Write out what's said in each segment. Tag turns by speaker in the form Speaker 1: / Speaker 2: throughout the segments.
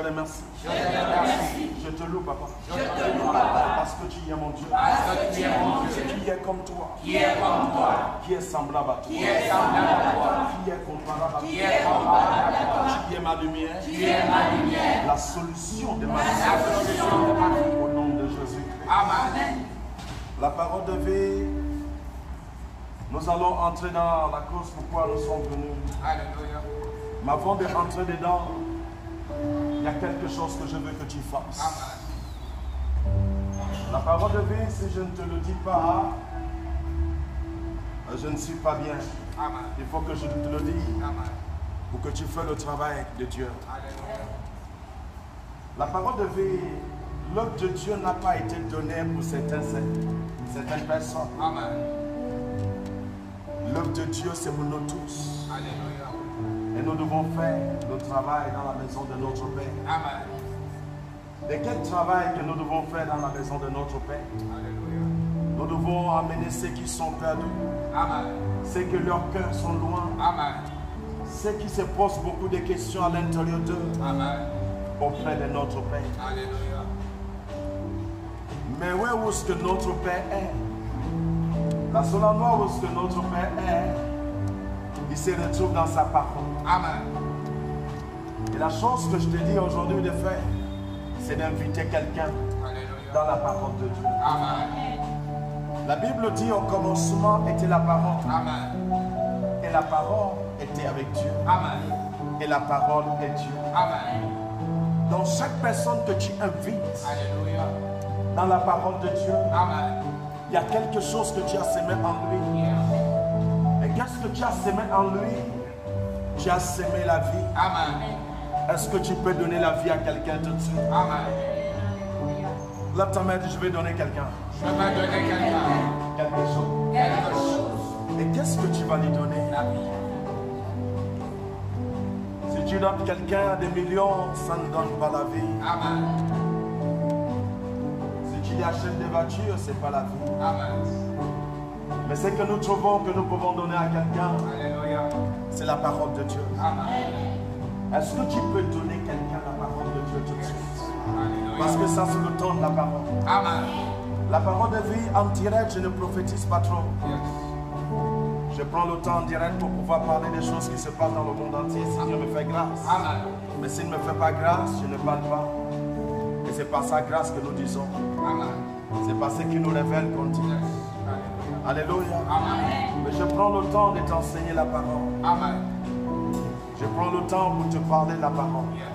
Speaker 1: remercie. Je te loue, papa. Parce que tu es mon Dieu. Qui est comme toi. Qui est semblable à toi. Qui est comparable à toi. Qui est ma lumière. La solution de ma vie. Au nom de Jésus-Christ. Amen. La parole de vie. Nous allons entrer dans la cause pourquoi nous sommes venus. Alléluia. Mais avant de rentrer dedans, il y a quelque chose que je veux que tu fasses. Amen. La parole de vie, si je ne te le dis pas, je ne suis pas bien. Amen. Il faut que je te le dise. Amen. Pour que tu fasses le travail de Dieu. Alléluia. La parole de vie, l'œuvre de Dieu n'a pas été donnée pour certaines personnes. Amen. L'œuvre de Dieu, c'est pour nous tous. Alléluia. Et nous devons faire le travail dans la maison de notre Père. Amen. De quel travail que nous devons faire dans la maison de notre Père? Alléluia. Nous devons amener ceux qui sont perdus. Amen. Ceux que leurs cœurs sont loin. Amen. Ceux qui se posent beaucoup de questions à l'intérieur d'eux. Amen. Auprès de notre Père. Alléluia. Mais où est-ce que notre Père est? La seule endroit où est-ce que notre Père est, il se retrouve dans sa parole. Amen. Et la chose que je te dis aujourd'hui de faire, c'est d'inviter quelqu'un dans la parole de Dieu. Amen. La Bible dit au commencement était la parole. Amen. Et la parole était avec Dieu. Amen. Et la parole est Dieu. Amen. Donc chaque personne que tu invites, alléluia, dans la parole de Dieu, amen, il y a quelque chose que tu as semé en lui. Et qu'est-ce que tu as semé en lui? Tu as semé la vie. Amen. Est-ce que tu peux donner la vie à quelqu'un tout de suite? Amen. Là, ta mère dit, je vais donner quelqu'un. Je vais donner quelqu'un. Quelque chose. Quelque chose. Et qu'est-ce que tu vas lui donner? La vie. Si tu donnes quelqu'un des millions, ça ne donne pas la vie. Amen. Si tu lui achètes des voitures, ce n'est pas la vie. Amen. Mais ce que nous trouvons que nous pouvons donner à quelqu'un, c'est la parole de Dieu. Amen. Est-ce que tu peux donner quelqu'un la parole de Dieu tout de suite? Alléluia. Parce que ça, c'est le temps de la parole. Amen. La parole de vie en direct, je ne prophétise pas trop. Yes. Je prends le temps en direct pour pouvoir parler des choses qui se passent dans le monde entier si Dieu me fait grâce. Amen. Mais s'il ne me fait pas grâce, je ne parle pas. Et c'est par sa grâce que nous disons. Amen. C'est par ce qui nous révèle qu'on dit. Yes. Alléluia. Amen. Mais je prends le temps de t'enseigner la parole. Amen. Je prends le temps pour te parler de la parole. Yes.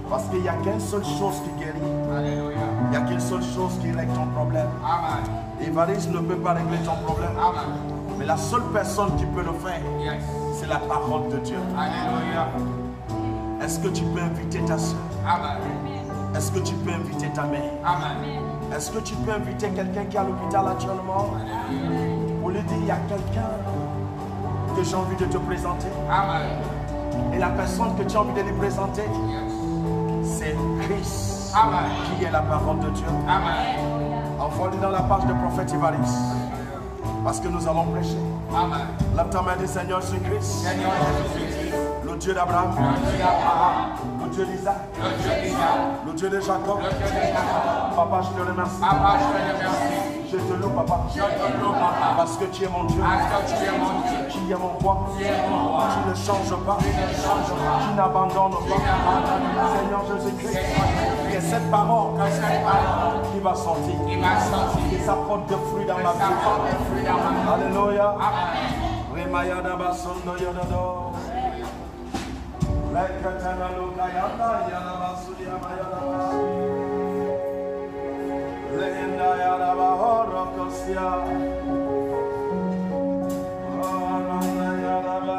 Speaker 1: Parce qu'il n'y a qu'une seule chose qui guérit. Alléluia. Il n'y a qu'une seule chose qui règle ton problème. Amen. Évariste ne peut pas régler ton problème. Amen. Mais la seule personne qui peut le faire, yes, c'est la parole de Dieu. Alléluia. Est-ce que tu peux inviter ta soeur? Amen. Est-ce que tu peux inviter ta mère? Amen. Est-ce que tu peux inviter quelqu'un qui est à l'hôpital actuellement? Amen. Pour lui dire, il y a quelqu'un que j'ai envie de te présenter. Amen. Et la personne que tu as envie de lui présenter, yes, c'est Christ. Amen. Qui est la parole de Dieu. Amen. Envoie-le dans la page de prophète Évariste. Parce que nous allons prêcher. Amen. Lève ta main, dis Seigneur Jésus-Christ. Seigneur Jésus-Christ. Le Dieu d'Abraham. Le Dieu d'Isaac. Le Dieu de Jacob. Papa, je te remercie. Papa, je te remercie. Je te loue, papa. Je te loue, papa. Parce que tu es mon Dieu. Parce que tu es mon Dieu. Qui est mon roi. Qui est mon roi. Tu ne changes pas. Tu ne changes pas. Tu n'abandonnes pas. Seigneur Jésus-Christ. Et cette parole qui va sortir. Et ça porte de fruits dans ma vie. Alléluia. Remayada basondo yododo. Lekatana lokayanda yana basudi amayada. Lenda yana bahoro kosia. Arana yana ba.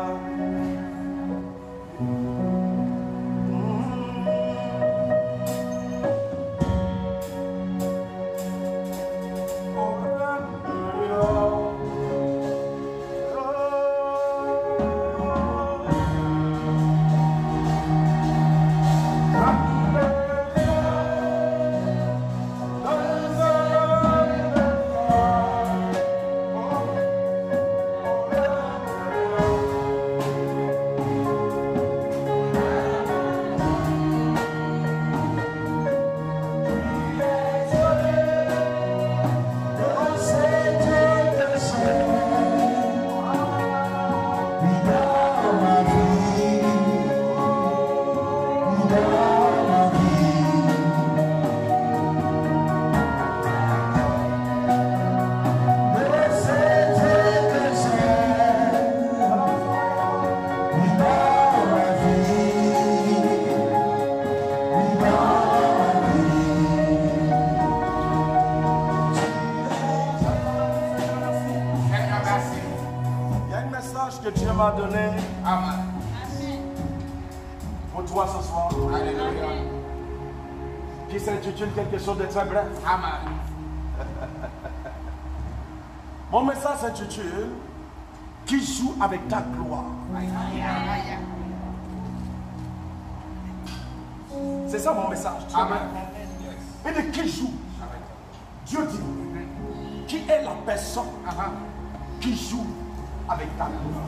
Speaker 2: Amen.
Speaker 1: Pour toi ce soir,
Speaker 2: Alléluia.
Speaker 1: qui s'intitule quelque chose de très bref.
Speaker 2: Amen.
Speaker 1: Mon message s'intitule qui joue avec ta gloire. C'est ça mon message.
Speaker 2: Amen.
Speaker 1: Et de qui joue. Dieu dit, qui est la personne qui joue avec ta gloire.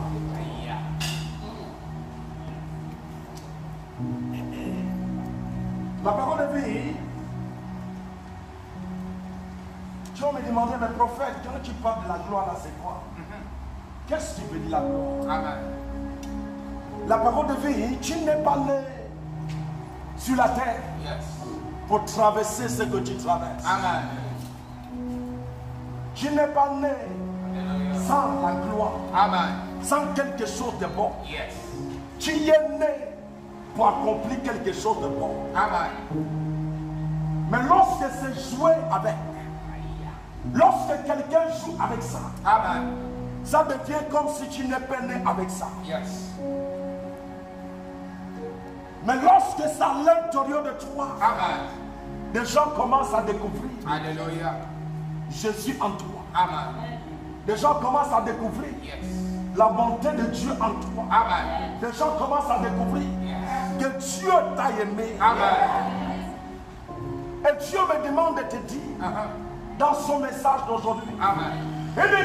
Speaker 1: La parole de vie. Tu vas me demander, mais prophète, quand tu parles de la gloire là, c'est quoi? Qu'est-ce que tu veux dire la gloire?
Speaker 2: Amen.
Speaker 1: La parole de vie, tu n'es pas né sur la terre pour traverser ce que tu traverses.
Speaker 2: Amen.
Speaker 1: Tu n'es pas né sans la gloire,
Speaker 2: Amen.
Speaker 1: sans quelque chose de bon.
Speaker 2: Yes.
Speaker 1: Tu es né pour accomplir quelque chose de bon.
Speaker 2: Amen.
Speaker 1: Mais lorsque c'est joué avec, lorsque quelqu'un joue avec ça,
Speaker 2: Amen.
Speaker 1: ça devient comme si tu n'es pas né avec ça.
Speaker 2: Yes.
Speaker 1: Mais lorsque c'est à l'intérieur de toi,
Speaker 2: Amen.
Speaker 1: des gens commencent à découvrir
Speaker 2: Alléluia.
Speaker 1: Jésus en toi.
Speaker 2: Amen.
Speaker 1: Des gens commencent à découvrir
Speaker 2: Yes.
Speaker 1: la bonté de Dieu en toi.
Speaker 2: Amen.
Speaker 1: Des gens commencent à découvrir que Dieu t'a aimé.
Speaker 2: Amen.
Speaker 1: Et Dieu me demande de te dire dans son message d'aujourd'hui,
Speaker 2: Amen.
Speaker 1: et de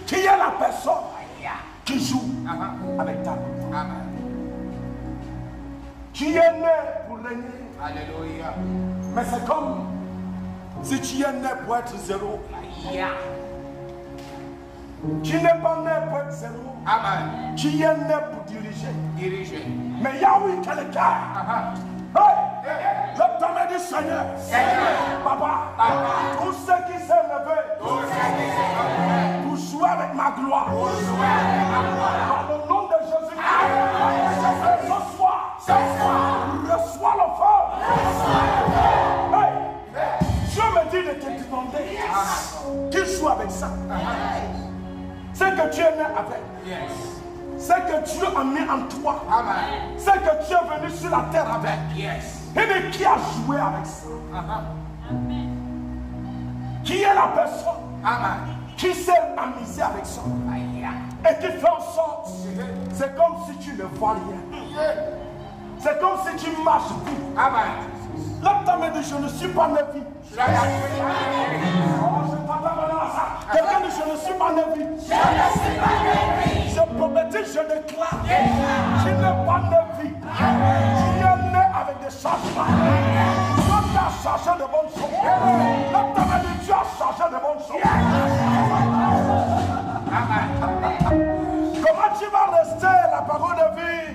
Speaker 1: qui est la personne qui joue avec ta gloire.
Speaker 2: Amen.
Speaker 1: Qui est né pour régner.
Speaker 2: Alléluia.
Speaker 1: Mais c'est comme si tu es né pour être zéro. Tu n'es pas né pour être zéro.
Speaker 2: Amen.
Speaker 1: Tu es né pour diriger.
Speaker 2: Diriger.
Speaker 1: Mais il y a oui quelqu'un. Hey, le domaine du Seigneur. Papa, tous ceux qui s'est levé pour jouer avec ma gloire. Dans le nom de Jésus-Christ. Ce soir, reçois le feu. Hey, Dieu me dit de te demander qui joue avec ça. C'est que tu es né avec.
Speaker 2: Yes.
Speaker 1: C'est que Dieu a mis en toi.
Speaker 2: Amen.
Speaker 1: C'est que tu es venu sur la terre avec.
Speaker 2: Yes.
Speaker 1: Et de qui a joué avec ça? Qui est la personne
Speaker 2: Amen.
Speaker 1: qui s'est amusée avec ça? Et qui fait en sorte, c'est comme si tu ne vois rien. C'est comme si tu marches plus.
Speaker 2: Amen.
Speaker 1: Là, tu m'as dit, je ne suis pas né vie. Oh, je t'entends maintenant ça. Quelqu'un dit, je ne suis pas né vie. Je prophétise, je déclare. Tu n'es pas né vie. Tu es né avec des changements. Dieu t'a changé de bonnes choses. Là, tu m'as dit, Dieu a changé de bonnes choses. Comment tu vas rester la parole de vie?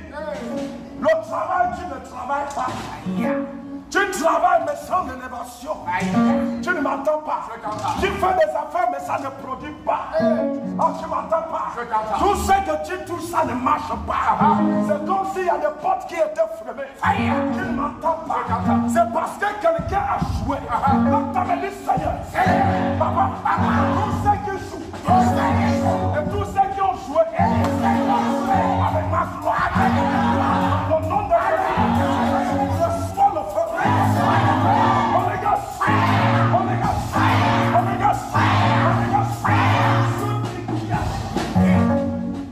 Speaker 1: Le travail, tu ne travailles pas. Tu travailles mais sans élévation. Tu ne m'entends pas. Tu fais des affaires mais ça ne produit pas. Oh, tu ne m'entends pas. Tout ce que tu touches, ça ne marche pas. C'est comme s'il y a des portes qui étaient fermées. Tu ne m'entends pas. C'est parce que quelqu'un a joué. Donc tu me dis, Seigneur, papa, tous ceux qui jouent et tous ceux qui ont joué avec ma gloire, au nom de Jésus, reçois le feu. Holy Ghost, Holy Ghost, Holy Ghost, Holy Ghost.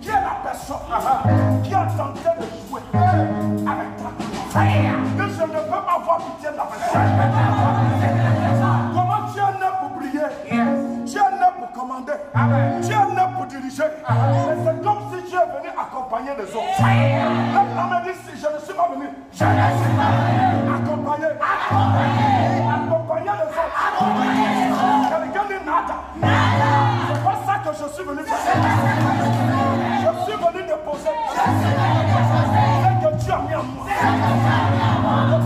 Speaker 1: Qui est la personne qui a tenté de jouer avec ta gloire? Que je ne peux pas avoir pitié de la personne. Comment tu es né pour prier? Tu es né pour commander. Tu es né pour diriger. Mais c'est comme si tu es venu accompagner les autres. Là, on me dit, si je ne suis pas venu, je ne suis pas venu accompagner les autres. Quelqu'un dit nada. C'est pas ça que je suis venu faire. Je suis venu déposer. C'est que Dieu a mis en moi.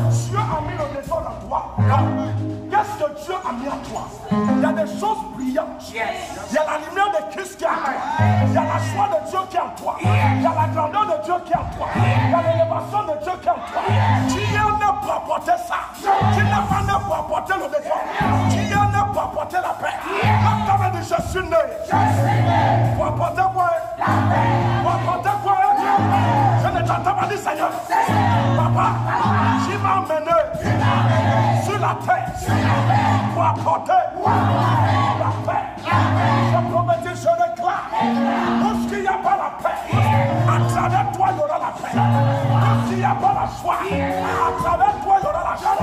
Speaker 1: Dieu a mis le désordre en toi. Qu'est-ce que Dieu a mis en toi? Il y a des choses brillantes. Il y a la lumière de Christ qui est en toi. Il y a la joie de Dieu qui est en toi. Il y a la grandeur de Dieu qui est en toi. Il y a l'élévation de Dieu qui est en toi. Tu es né pour apporter ça. Tu n'es pas né pour apporter le désordre. Tu es né pour apporter la paix. Quand tu dit je suis né pour apporter quoi? Pour apporter quoi? Je ne t'entends pas dire Seigneur. Papa, tu m'as emmené sur la terre pour apporter la paix. Je promets que je déclare, où il n'y a pas la paix, à travers toi il y aura la paix. Où il n'y a pas la joie, à travers toi il y aura la joie.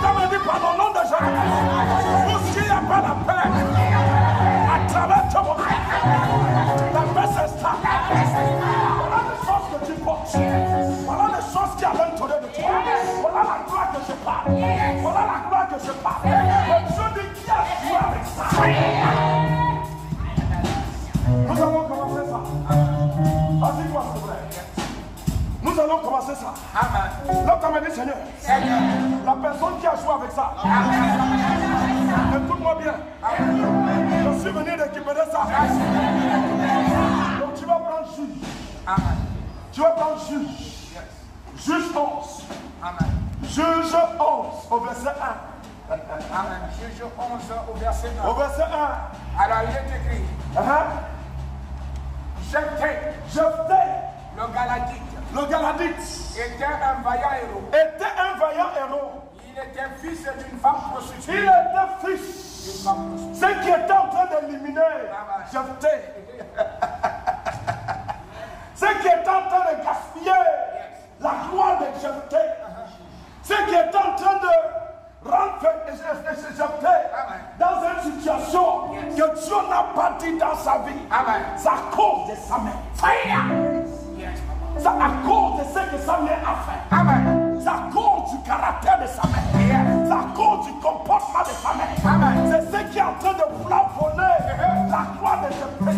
Speaker 1: Comme dit par le nom de Jésus, où il n'y a pas la paix, à travers toi la paix s'installe. Voilà les choses que tu portes. Voilà les choses qui à l'intérieur de toi. Voilà la gloire que je parle. Voilà la gloire que je parle. Le Dieu de qui a joué avec ça. Nous allons commencer ça. Vas-y, toi, s'il te plaît. Nous allons commencer ça. Amen. Là, tu m'as dit, Seigneur, la personne qui a joué avec ça, écoute-moi bien. Je suis venu récupérer ça. Donc, tu vas prendre juge. Amen. Tu vas prendre juge. Juge 11. Amen. Juge 11 au verset 1.
Speaker 2: Amen. Juge 11 au verset 1.
Speaker 1: Au verset 1.
Speaker 2: Alors, il est écrit. Jephthé, le Galadite, était un vaillant héros. Il était fils d'une femme prostituée.
Speaker 1: Ce qui était en train d'éliminer Jephthé. Ce qui était en train de gaspiller la gloire de Jephthé. Ce qui était en train de rendre Jephthé dans une situation que Dieu n'a pas dit dans sa vie. C'est à cause de sa mère. C'est à cause de ce que sa mère a fait. C'est à cause du caractère de sa mère. C'est à cause du comportement de sa mère. C'est ce qui est en train de vouloir voler la gloire de Jephthé.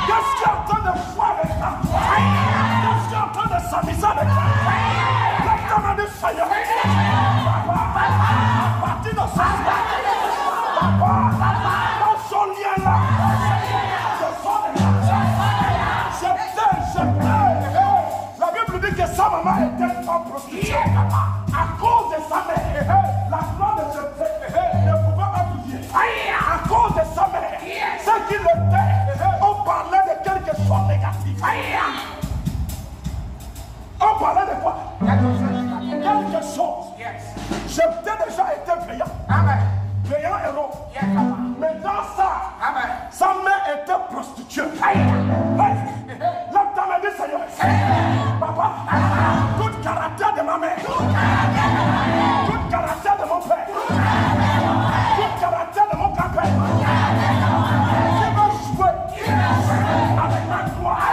Speaker 1: Qu'est-ce qui est en train de voir avec la gloire? Qu'est-ce qui est en train de s'amuser avec la gloire? L'examen du Seigneur. Papa, à partir de ce soir, papa, dans son lien là, ce sont des Jephthé. La Bible dit que sa maman était une femme prostituée. À cause de sa mère, la gloire de Jephthé ne pouvait pas bouger. À cause de sa mère, ce qu'il était, on parlait de quelque chose de négatif. On parlait de quoi? Quelque chose. Jephthé déjà été veillant. Veillant héros. Mais dans ça, sa mère était prostituée. Là, tu m'as dit, Seigneur, papa, tout caractère de ma mère, tout caractère de mon père, tout caractère de mon grand-père, qui veut jouer avec ma gloire,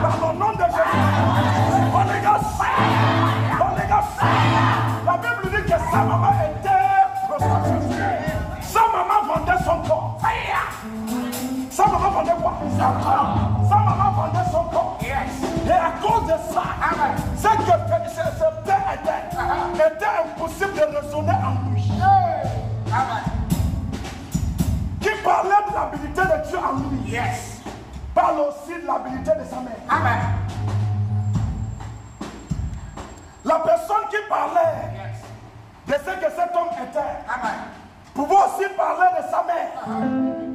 Speaker 1: dans le nom de Jésus. Holy Ghost, la Bible dit que sa maman était prostituée. Sa maman vendait son corps. Sa maman vendait quoi? Sa maman vendait son corps. Et à cause de ça, ce que ce père était impossible de raisonner en lui. Qui parlait de l'habilité de Dieu en lui. Parle aussi de l'habilité de sa mère. La personne qui parlait de ce que cet homme était pouvait aussi parler de sa mère.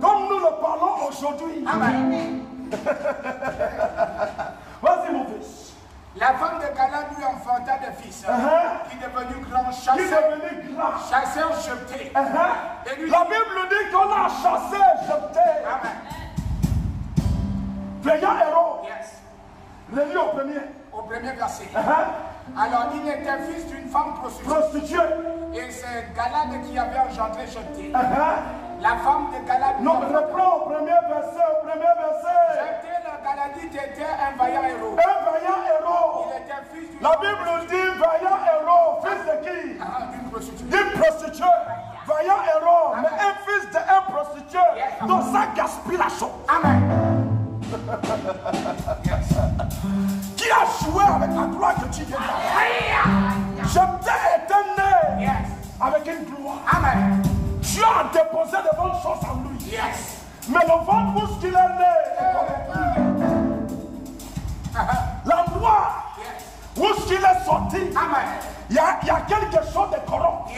Speaker 1: Comme nous le parlons aujourd'hui. Vas-y mon fils.
Speaker 2: La femme de Galad lui enfanta des fils, qui est devenu grand chasseur Jephthé.
Speaker 1: La Bible dit qu'on a chassé Jephthé. Veillant héros. Relis au premier
Speaker 2: verset. Alors il était fils d'une femme prostituée. Et c'est Galad qui avait engendré Jephthé. La femme de Galad.
Speaker 1: Non, reprends au premier verset.
Speaker 2: Jephthé le Galadite était un vaillant héros.
Speaker 1: Un vaillant héros.
Speaker 2: Il était fils d'une.
Speaker 1: La Bible dit vaillant héros. Fils de qui?
Speaker 2: D'une prostituée.
Speaker 1: D'une prostituée. Vaillant héros. Mais un fils d'un prostitué. Donc ça gaspille la chose. Qui a joué avec la gloire que tu viens d'avoir? Jephthé était né avec une gloire. Dieu a déposé de bonnes choses en lui. Mais le ventre où il est né est corrompu. L'endroit où il est sorti, il y a quelque chose de corrompu.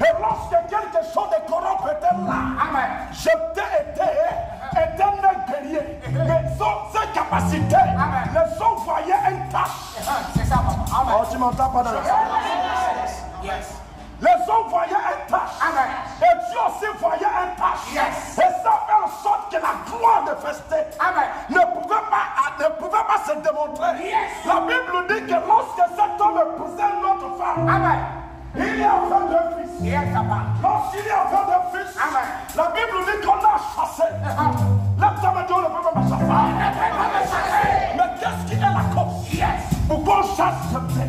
Speaker 1: Et lorsque quelque chose de corrompu était là, Jephthé était né guerrier. Mais ses capacités, les hommes voyaient une tâche.
Speaker 2: C'est ça, papa. Amen.
Speaker 1: Oh, tu m'entends pas dans la salle?
Speaker 2: Yes.
Speaker 1: Les hommes voyaient un tâche.
Speaker 2: Amen.
Speaker 1: Et Dieu aussi voyait un tâche.
Speaker 2: Yes.
Speaker 1: Et ça fait en sorte que la gloire de Festé
Speaker 2: Amen.
Speaker 1: ne pouvait pas se démontrer.
Speaker 2: Yes.
Speaker 1: La Bible dit que lorsque cet homme épousait une autre femme,
Speaker 2: Amen.
Speaker 1: il y a fait d'un fils.
Speaker 2: Yes, papa.
Speaker 1: Lorsqu'il y a fait d'un fils,
Speaker 2: Amen.
Speaker 1: la Bible dit qu'on a chassé. L'homme me dit on ne peut pas me chasser. Mais qu'est-ce qui est la cause?
Speaker 2: Yes.
Speaker 1: Pourquoi on chasse ce blé?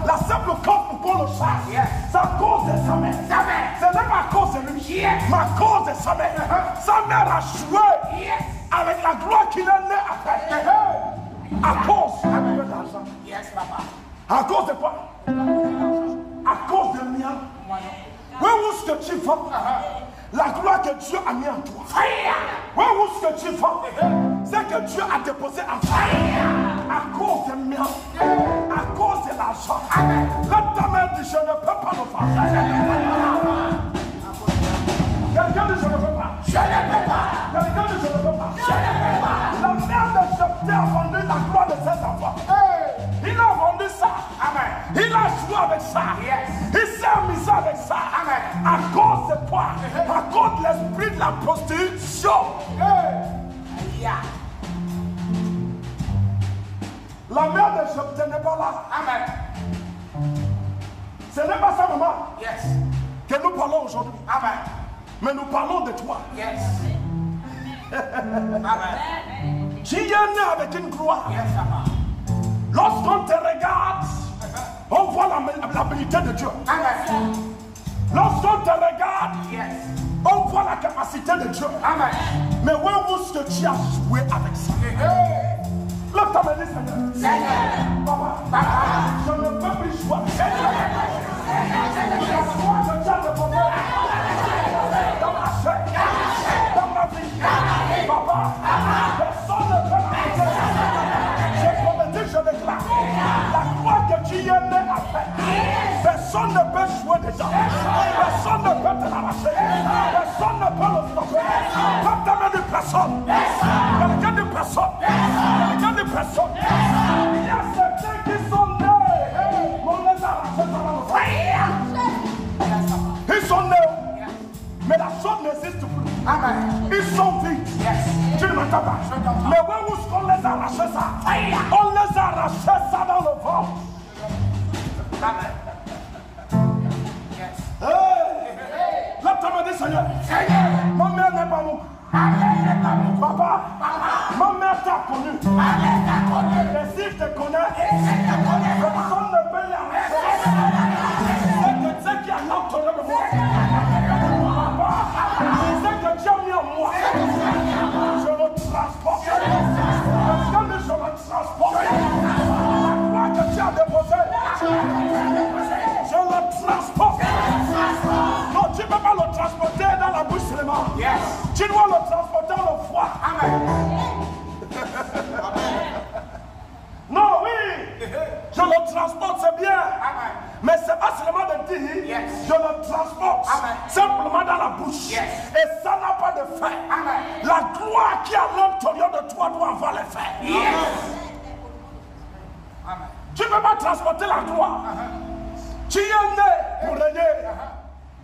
Speaker 1: La simple cause pourquoi on le chasse,
Speaker 2: Yes.
Speaker 1: c'est à cause de sa mère. Ce n'est pas à cause de lui,
Speaker 2: Yes.
Speaker 1: mais à cause de sa mère. Sa mère a joué
Speaker 2: Yes.
Speaker 1: avec la gloire qu'il est né après. À cause de l'argent.
Speaker 2: Yes, papa.
Speaker 1: À cause de quoi? À cause de mien. Où est-ce que tu vas? La gloire que Dieu a mis en toi. Où est-ce que tu vas? C'est que Dieu a déposé en toi. À cause de mien. À cause de l'argent. La main dit je ne peux pas le faire. Quelqu'un dit je ne peux pas.
Speaker 2: Je ne peux pas.
Speaker 1: Quelqu'un dit je ne peux pas.
Speaker 2: Je ne peux pas.
Speaker 1: La mère de Jephthé a vendu la gloire de ses enfants. Il a vendu ça.
Speaker 2: Amen.
Speaker 1: Il a joué avec ça.
Speaker 2: Yes.
Speaker 1: Il s'est amusé avec ça.
Speaker 2: Amen.
Speaker 1: À cause de quoi? À cause de l'esprit de la prostitution.
Speaker 2: Yeah.
Speaker 1: La mère de Jephthé n'est pas là.
Speaker 2: Amen.
Speaker 1: Ce n'est pas sa maman
Speaker 2: Yes.
Speaker 1: que nous parlons aujourd'hui.
Speaker 2: Amen.
Speaker 1: Mais nous parlons de toi.
Speaker 2: Yes. Amen.
Speaker 1: Tu es né avec une gloire.
Speaker 2: Yes, papa.
Speaker 1: Lorsqu'on te regarde, on voit l'habilité de Dieu.
Speaker 2: Amen.
Speaker 1: Lorsqu'on te regarde,
Speaker 2: Yes.
Speaker 1: on voit la capacité de Dieu.
Speaker 2: Amen.
Speaker 1: Mais où est-ce que tu as joué avec ça? Là, tu m'as dit, Seigneur.
Speaker 2: Seigneur.
Speaker 1: Papa, je ne peux plus jouer. Seigneur. Moi, je tiens le bonheur dans ma chair, dans ma vie. Papa, personne ne peut m'arrêter. Je promets, je déclare. La gloire que tu y es né à faire. Personne ne peut jouer dedans. Personne ne peut te l'arracher. Personne ne peut le stopper. Comme ta main de personne. Quelqu'un de personne. Quelqu'un de personne. Il y a certains qui sont nés. On les a arrachés par la Ils sont nés. Mais la chose n'existe plus.
Speaker 2: Amen.
Speaker 1: Ils sont vides.
Speaker 2: Yes.
Speaker 1: Tu ne m'entends pas. Mais où est-ce qu'on les a arrachés ça? On les a arrachés ça dans le ventre.
Speaker 2: Amen. Yes.
Speaker 1: Là, tu m'as dit, Seigneur,
Speaker 2: Seigneur.
Speaker 1: ma mère n'est pas mon. Papa, ma mère t'a connu. Et si je te connais, personne ne peut l'arrêter. C'est ce qui a l'entonné de moi. Papa, c'est que Dieu a mis en moi. Je le transporte. Parce que je le transporte. La gloire que tu as déposée, je le transporte. Non, tu ne peux pas le transporter dans la bouche seulement.
Speaker 2: Yes.
Speaker 1: Tu dois le transporter dans le foie.
Speaker 2: Amen.
Speaker 1: Non, oui. Je le transporte, c'est bien.
Speaker 2: Amen.
Speaker 1: Mais c'est pas seulement de dire,
Speaker 2: Yes.
Speaker 1: je le transporte
Speaker 2: Amen.
Speaker 1: simplement dans la bouche.
Speaker 2: Yes.
Speaker 1: Et ça n'a pas de fin.
Speaker 2: Amen.
Speaker 1: La gloire qui est à l'intérieur de toi doit avoir l'effet.
Speaker 2: Yes. Amen.
Speaker 1: Tu ne peux pas transporter la gloire. Tu es né pour régner.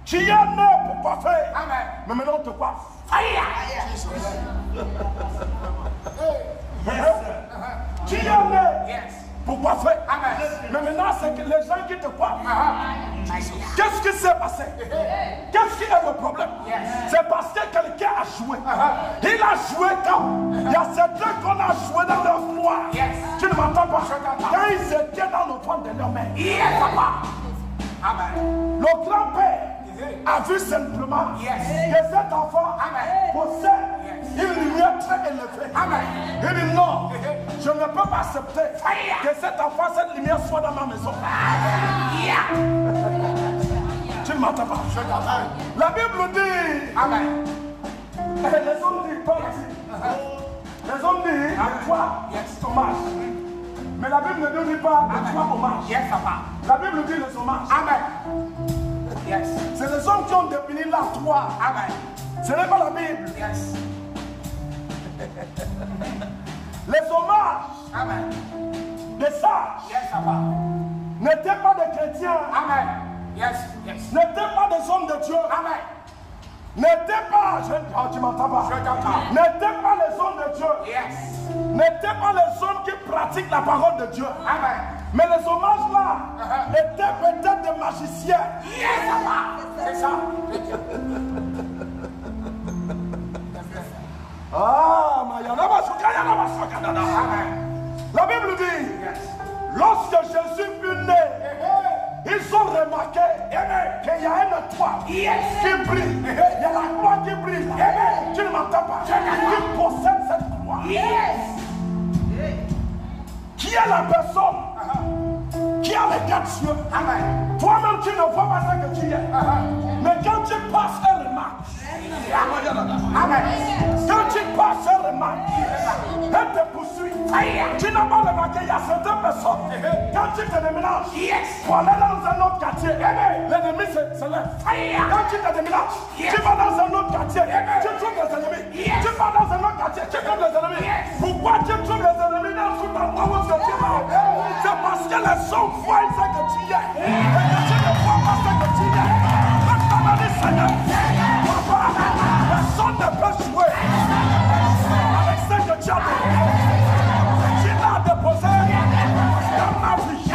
Speaker 1: Tu es né pour coiffer.
Speaker 2: Amen.
Speaker 1: Mais maintenant on te coiffe. Tu es né
Speaker 2: Yes.
Speaker 1: pour coiffer.
Speaker 2: Amen.
Speaker 1: Mais maintenant c'est que les gens qui te coiffent.
Speaker 2: Jesus.
Speaker 1: Qu'est-ce qui s'est passé? Qu'est-ce qui est le problème?
Speaker 2: Yes.
Speaker 1: C'est parce que quelqu'un a joué. Il a joué quand? Il y a certains qu'on a joué dans leur gloire.
Speaker 2: Yes.
Speaker 1: Tu ne m'entends pas?
Speaker 2: Je t'entends.
Speaker 1: Quand ils étaient dans le ventre de leur mère.
Speaker 2: Yes, papa. Amen.
Speaker 1: Le grand-père a vu simplement
Speaker 2: Yes.
Speaker 1: que cet enfant
Speaker 2: Amen.
Speaker 1: possède une lumière très élevée.
Speaker 2: Amen.
Speaker 1: Il dit non, je ne peux pas accepter que cet enfant, cette lumière soit dans ma maison.
Speaker 2: Yeah.
Speaker 1: Tu ne m'entends pas?
Speaker 2: Je t'entends.
Speaker 1: La Bible dit,
Speaker 2: Amen.
Speaker 1: les hommes disent, Paul dit, les hommes disent, toi,
Speaker 2: Yes.
Speaker 1: hommage. Mais la Bible ne dit pas, toi, hommage.
Speaker 2: Yes, papa.
Speaker 1: La Bible dit les hommages.
Speaker 2: Amen. Yes.
Speaker 1: C'est les hommes qui ont défini la toi.
Speaker 2: Amen.
Speaker 1: Ce n'est pas la Bible.
Speaker 2: Yes.
Speaker 1: Les hommages des sages n'étaient pas des chrétiens.
Speaker 2: Amen. Yes, yes.
Speaker 1: N'étaient pas des hommes de Dieu.
Speaker 2: Amen.
Speaker 1: N'étaient pas, tu m'entends pas?
Speaker 2: Je t'entends.
Speaker 1: N'étaient pas les hommes de Dieu.
Speaker 2: Yes.
Speaker 1: N'étaient pas les hommes qui pratiquent la parole de Dieu.
Speaker 2: Amen.
Speaker 1: Mais les hommages là étaient peut-être des magiciens.
Speaker 2: Yes, c'est ça.
Speaker 1: Ah, la Bible dit, lorsque Jésus fut né, ils ont remarqué qu'il y a un étoile qui brille. Il y a la gloire qui brille. Tu ne m'entends pas? Qui possède cette gloire? Qui est la personne qui a les 4 yeux? Toi-même, tu ne vois pas ce que tu es. Mais quand tu passes, elle remarque. Quand tu passes, elle remarque. Elle te poursuit. Tu n'as pas remarqué, il y a certaines personnes. Quand tu te déménages pour aller dans un autre quartier, l'ennemi se lève. Quand tu te déménages, tu vas dans un autre quartier, tu trouves les ennemis. Tu vas dans un autre quartier, tu trouves les ennemis. Pourquoi tu trouves les ennemis dans tout endroit où tu vas? C'est parce que les gens voient ce que tu es. Et que tu ne vois pas ce que tu es. Seigneur, papa, personne ne peut jouer avec ce que tu as donné. Tu l'as déposé dans ma vie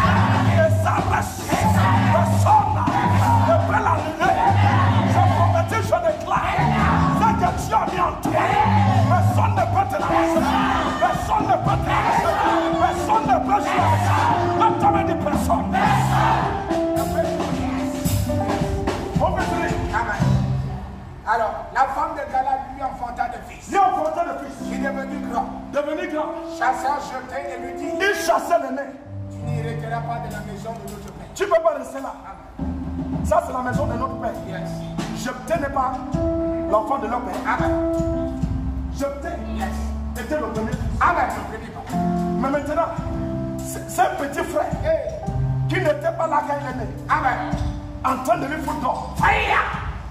Speaker 1: et ça reste. Personne ne peut l'annuler. Je promets, je déclare ce que tu as mis en toi. Personne ne peut te l'arracher. Personne ne peut te l'arracher. Personne ne peut jouer avec ça. Ne t'en dis personne.
Speaker 2: Alors, la femme de Gala lui enfanta de fils.
Speaker 1: Lui enfanta de fils.
Speaker 2: Il est devenu grand.
Speaker 1: Devenu grand.
Speaker 2: Chasseur jeté et lui dit,
Speaker 1: il chassait l'aîné.
Speaker 2: tu n'hériteras pas de la maison de notre père.
Speaker 1: Tu ne peux pas rester là.
Speaker 2: Amen.
Speaker 1: Ça, c'est la maison de notre père.
Speaker 2: Yes.
Speaker 1: Jephthé n'est pas l'enfant de leur père.
Speaker 2: Amen.
Speaker 1: Jephthé était le premier fils.
Speaker 2: Amen. Je ne prédis pas.
Speaker 1: Mais maintenant, c'est un petit frère qui n'était pas là quand il est né.
Speaker 2: Amen.
Speaker 1: En train de lui foutre dehors.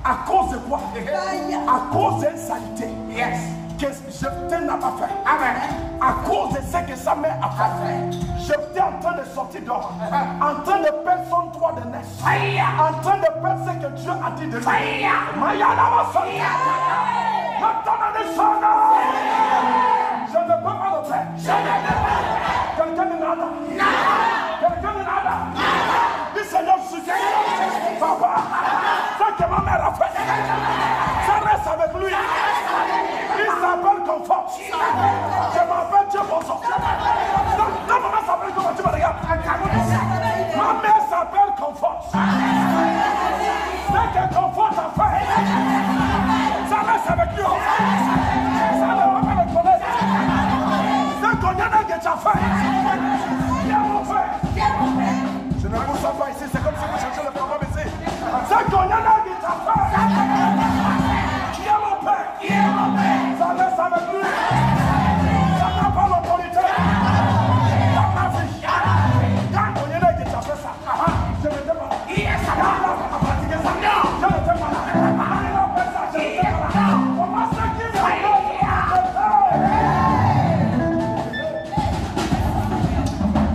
Speaker 1: À cause de quoi? À cause d'une saleté.
Speaker 2: Yes.
Speaker 1: Que Jephthé n'a pas fait.
Speaker 2: Amen.
Speaker 1: À cause de ce que sa mère a fait. Jephthé en train de sortir dehors. En train de perdre son droit de naissance. En train de perdre ce que Dieu a dit de lui. Je ne peux pas le faire. Quelqu'un de nada. Quelqu'un de nada. Dis Seigneur, je suis papa. Ce que ma mère a fait, ça reste avec lui. Il s'appelle Confort. Je m'appelle Dieu Bonson. Ta maman s'appelle comment tu me regardes? Ma mère s'appelle Confort. Ce que Confort a fait, ça reste avec lui. Ça ne va pas le connaître. Ce qu'on y a que tu as fait, viens mon frère. Je ne vous sens pas ici, c'est comme si vous cherchez le programme ici. C'est qu'on y a que tu as fait. Qui est mon père? Ça reste avec lui. Ça n'a pas l'autorité. Dans ma vie. Quand on y a que tu as fait ça, je ne t'ai pas là. Je n'étais pas là. Je n'étais pas là. Comment c'est qu'il vient?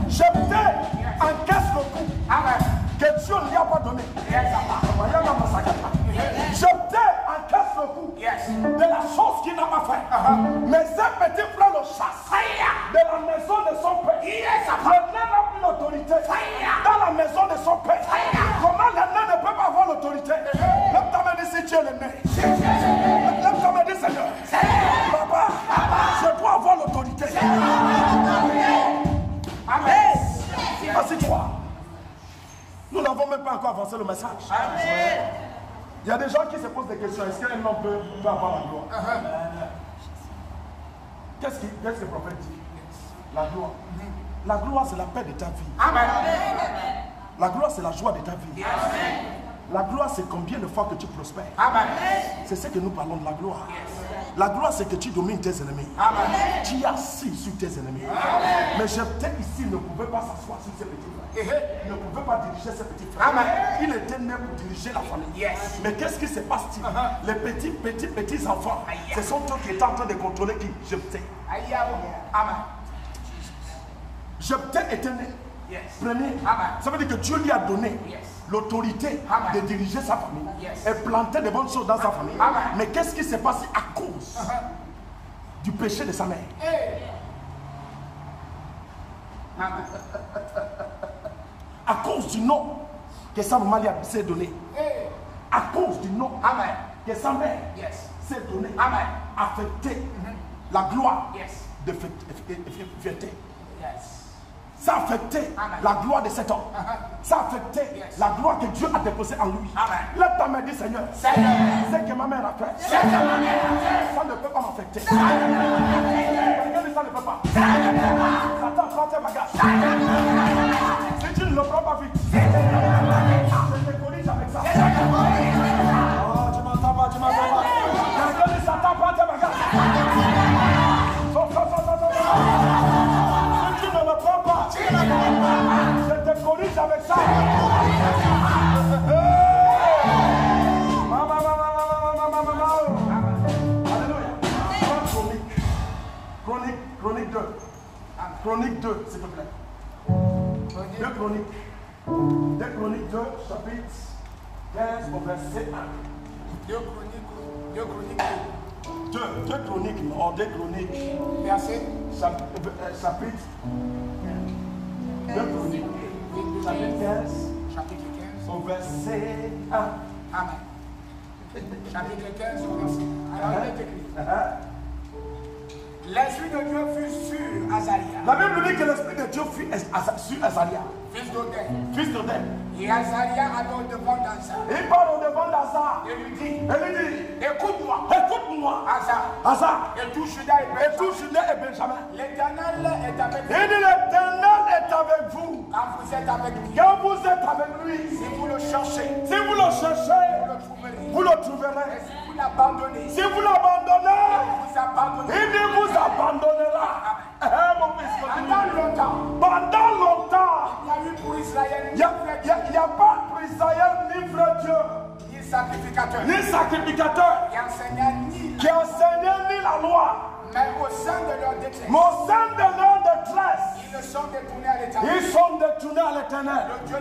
Speaker 1: Jephthé encaisse le coup que Dieu ne lui a pas donné. Jephthé encaisse le coup de la chose qu'il n'a pas fait. Mais ses petits frères le chassent de la maison de son père. L'aîné n'a plus l'autorité dans la maison de son père. Comment l'aîné ne peut pas avoir l'autorité? Lève-toi me dit si tu es l'aîné. Lève-toi me dit Seigneur. Papa, je dois avoir l'autorité. Amen. Assieds-toi. Nous n'avons même pas encore avancé le message. Amen. Il y a des gens qui se posent des questions. Est-ce qu'un homme peut avoir la gloire? Qu'est-ce que le prophète dit? La gloire. La gloire, c'est la paix de ta vie.
Speaker 2: Amen.
Speaker 1: La gloire, c'est la joie de ta vie. Amen. La gloire, c'est combien de fois que tu prospères.
Speaker 2: Amen.
Speaker 1: C'est ce que nous parlons de la gloire. La gloire, c'est que tu domines tes ennemis. Amen. Tu es assis sur tes ennemis. Amen. Mais Jephthé ici ne pouvait pas s'asseoir sur ses petits frères. Il ne pouvait pas diriger ses petits frères. Amen. Il était né pour diriger la famille. Yes. Mais qu'est-ce qui se passe-t-il? Les petits enfants, ce sont eux qui étaient en train de contrôler qui? Jephthé. Amen. Jephthé était né. Yes. Premier. Amen. Ça veut dire que Dieu lui a donné l'autorité de diriger sa famille et planter de bonnes choses dans sa famille. Amen. Mais qu'est-ce qui s'est passé à cause du péché de sa mère? Amen. À cause du nom que sa maman lui s'est donné. À cause du nom que sa mère s'est donné. Amen. Affecté la gloire de fêter. Ça a affecté la gloire de cet homme. Ça a affecté la gloire que Dieu a déposée en lui. Là, ta mère dit, Seigneur, c'est que ma mère a fait. Ça ne peut pas m'affecter. Ça ne peut pas. Satan, prends tes bagages. Si tu ne le prends pas vite, je te corrige avec ça. Oh, tu m'entends pas, tu m'entends pas. Quelqu'un dit, Satan, prends tes bagages. Si tu ne le prends pas, je te corrige avec ça. Alléluia. Chronique 2. Chronique 2, s'il te plaît. 2 Chroniques. 2 Chroniques 2, chapitre 15 au verset 1. 2 Chroniques, non, 2 Chroniques. Verset. Chapitre 2 Chroniques. Chapitre 15. Chapitre 15. Au verset 1. Amen. Chapitre 15 au verset 1. Alors, il est écrit. L'esprit de Dieu fut sur Azaria. La Bible dit que l'esprit de Dieu fut sur Azaria. Fils d'Oded. Et Azaria allait au devant d'Asa. Il parle au devant d'Asa. Et lui dit, écoute-moi. Écoute-moi. Asa. Et tout Juda et Benjamin. L'Éternel est avec vous. Il dit, l'Éternel est avec vous. Quand vous êtes avec lui. Quand vous êtes avec lui. Si vous le cherchez. Si vous le cherchez. Vous le trouverez. Et si vous l'abandonnez. Si vous l'abandonnez. Il dit, vous abandonnera. Pendant longtemps, il n'y a eu pour Israël, il n'y a pas pour Israël ni vrai Dieu, ni sacrificateur, qui enseignait ni la loi. Mais au sein de leur détresse, ils sont détournés à l'Éternel. Le Dieu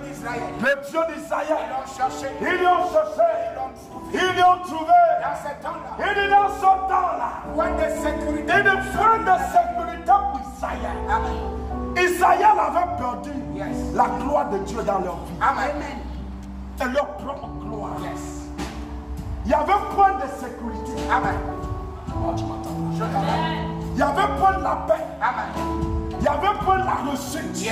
Speaker 1: d'Israël. Ils l'ont cherché. Ils l'ont trouvé. Il dit dans ce temps-là, point de sécurité pour Israël. Israël avait perdu la gloire de Dieu dans leur vie. Amen. Et leur propre gloire. Il y avait point de sécurité. Amen. Oh, tu m'entends? Je t'entends. Il y avait point de la paix. Amen. Il y avait point de la réussite.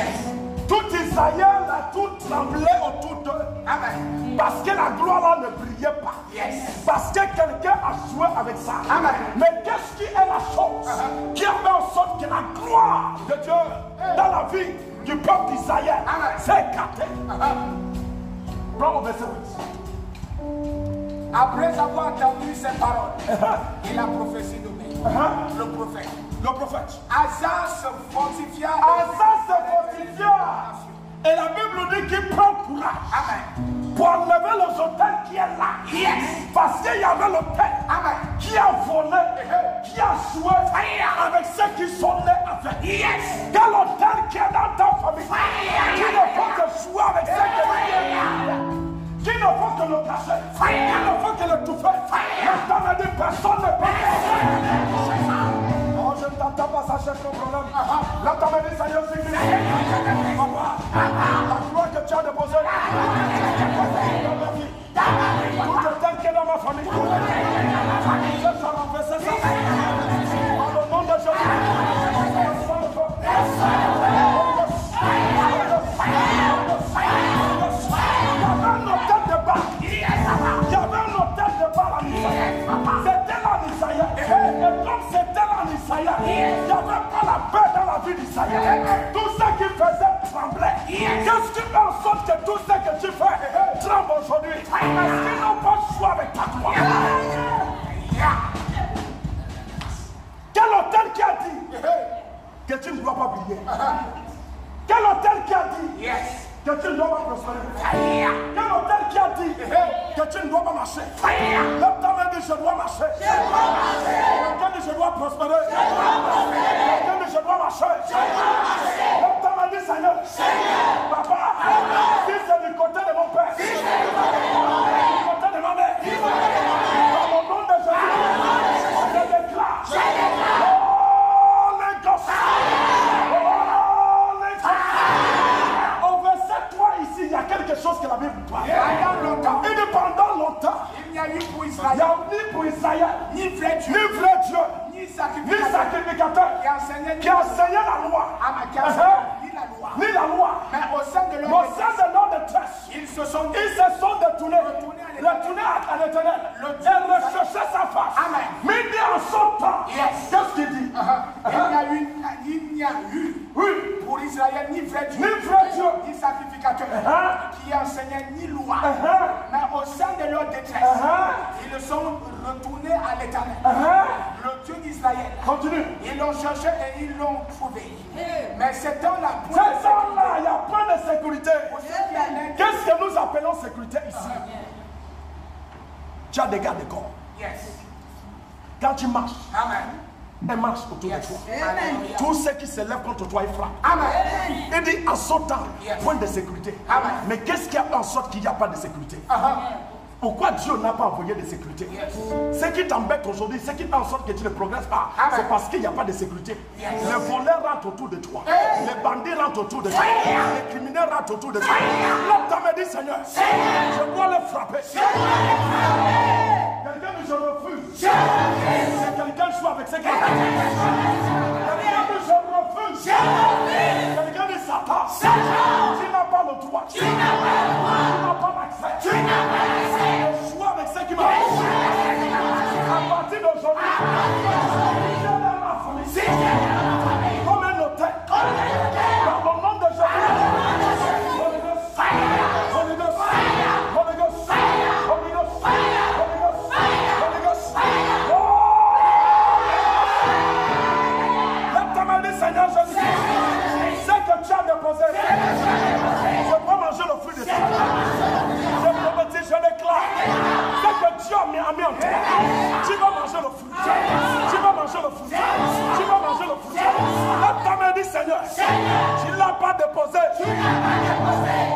Speaker 1: Tout Israël a tout tremblé autour d'eux. Amen. Parce que la gloire là ne brillait pas. Parce que quelqu'un a joué avec ça. Amen. Mais qu'est-ce qui est la chose qui a fait en sorte que la gloire de Dieu dans la vie du peuple d'Israël s'est écartée? Prends au verset 8. Après avoir entendu ces paroles et la prophétie donnée, le prophète. Asa se fortifia. Et la Bible dit qu'il prend courage pour enlever les hôtels qui est là. Parce qu'il y avait l'hôtel qui a volé, qui a joué avec ceux qui sont nés avec. Quel hôtel qui est dans ta famille qui ne faut que jouer avec ceux qui sont nés. Qui ne faut que le cacher, qui ne faut que le touffer. Maintenant, on dit personne ne peut. Oh, je ne t'entends pas, ça cherche ton problème. Là, tu m'as dit, ça y est, c'est fini. Papa, la gloire que tu as déposée dans ma vie, tout le temps qui est dans ma famille, je vais renverser ça. Dans le nom de Jésus. Il y avait un hôtel de Baal en Israël. C'était là en Israël. Et comme c'était là en Israël, il n'y avait pas la paix dans la vie d'Israël. Tout ce qui faisait trembler. Qu'est-ce qui fait en sorte que tout ce que tu fais tremble aujourd'hui? Est-ce qu'ils n'ont pas choisi avec ta gloire? que tu ne dois pas prospérer. Quel hôtel qui a dit que tu ne dois pas marcher? Lève ta main et dis je dois marcher. Quelqu'un dit je dois prospérer. Quelqu'un dit je dois marcher. Lève ta main et dis Seigneur. Papa, si c'est du côté de mon père, du côté de ma mère, dans mon nom de Jésus, je déclare. Il y a quelque chose que la Bible parle. Et pendant longtemps, il n'y a ni pour Israël, ni vrai Dieu, ni sacrificateur qui enseignait la loi, ni la loi. Mais au sein de l'ordre de tresse, ils se sont détournés, retournés à l'éternel et recherchaient sa face. Amen. Mais il dit en son temps, qu'est-ce qu'il dit? Il n'y a eu pour Israël ni vrai Dieu, ni sacrificateur, qui enseignait ni loi. Mais au sein de leur détresse, ils sont retournés à l'éternel, le Dieu d'Israël. Continue. Ils l'ont cherché et ils l'ont trouvé. Mais c'est dans la il n'y a pas de sécurité. Qu'est-ce que nous appelons sécurité ici? Tu as des gardes de corps. Quand tu marches, elle marche autour de toi. Tous ceux qui se lèvent contre toi, ils frappent. Il dit en sortant, point de sécurité. Mais qu'est-ce qui a en sorte qu'il n'y a pas de sécurité? Pourquoi Dieu n'a pas envoyé de sécurité? Ce qui t'embête aujourd'hui, ce qui fait en sorte que tu ne progresses pas, c'est parce qu'il n'y a pas de sécurité. Les voleurs rentrent autour de toi. Les bandits rentrent autour de toi. Les criminels rentrent autour de toi. L'homme t'a dit, Seigneur, je dois les frapper. Quelqu'un dit, je refuse. C'est quelqu'un qui joue avec ses quelqu'un dit, je refuse. Quelqu'un dit, Satan, tu n'as pas le droit. Tu n'as pas l'accès. Je joue avec ceux qui m'ont. À partir d'aujourd'hui, je donne ma famille. Comme un hôtel. Dans le nom de Jésus. Holy Ghost. Holy Ghost. Holy Ghost. Holy Ghost. Holy Ghost. Lève ta main, dis Seigneur Jésus. Ce que tu as déposé, je peux manger le fruit de ça. Je déclare ce que Dieu a mis en toi. Tu vas manger le fruit. Tu vas manger le fruit. Tu vas manger le fruit. Lève ta main, dis Seigneur. Tu ne l'as pas déposé.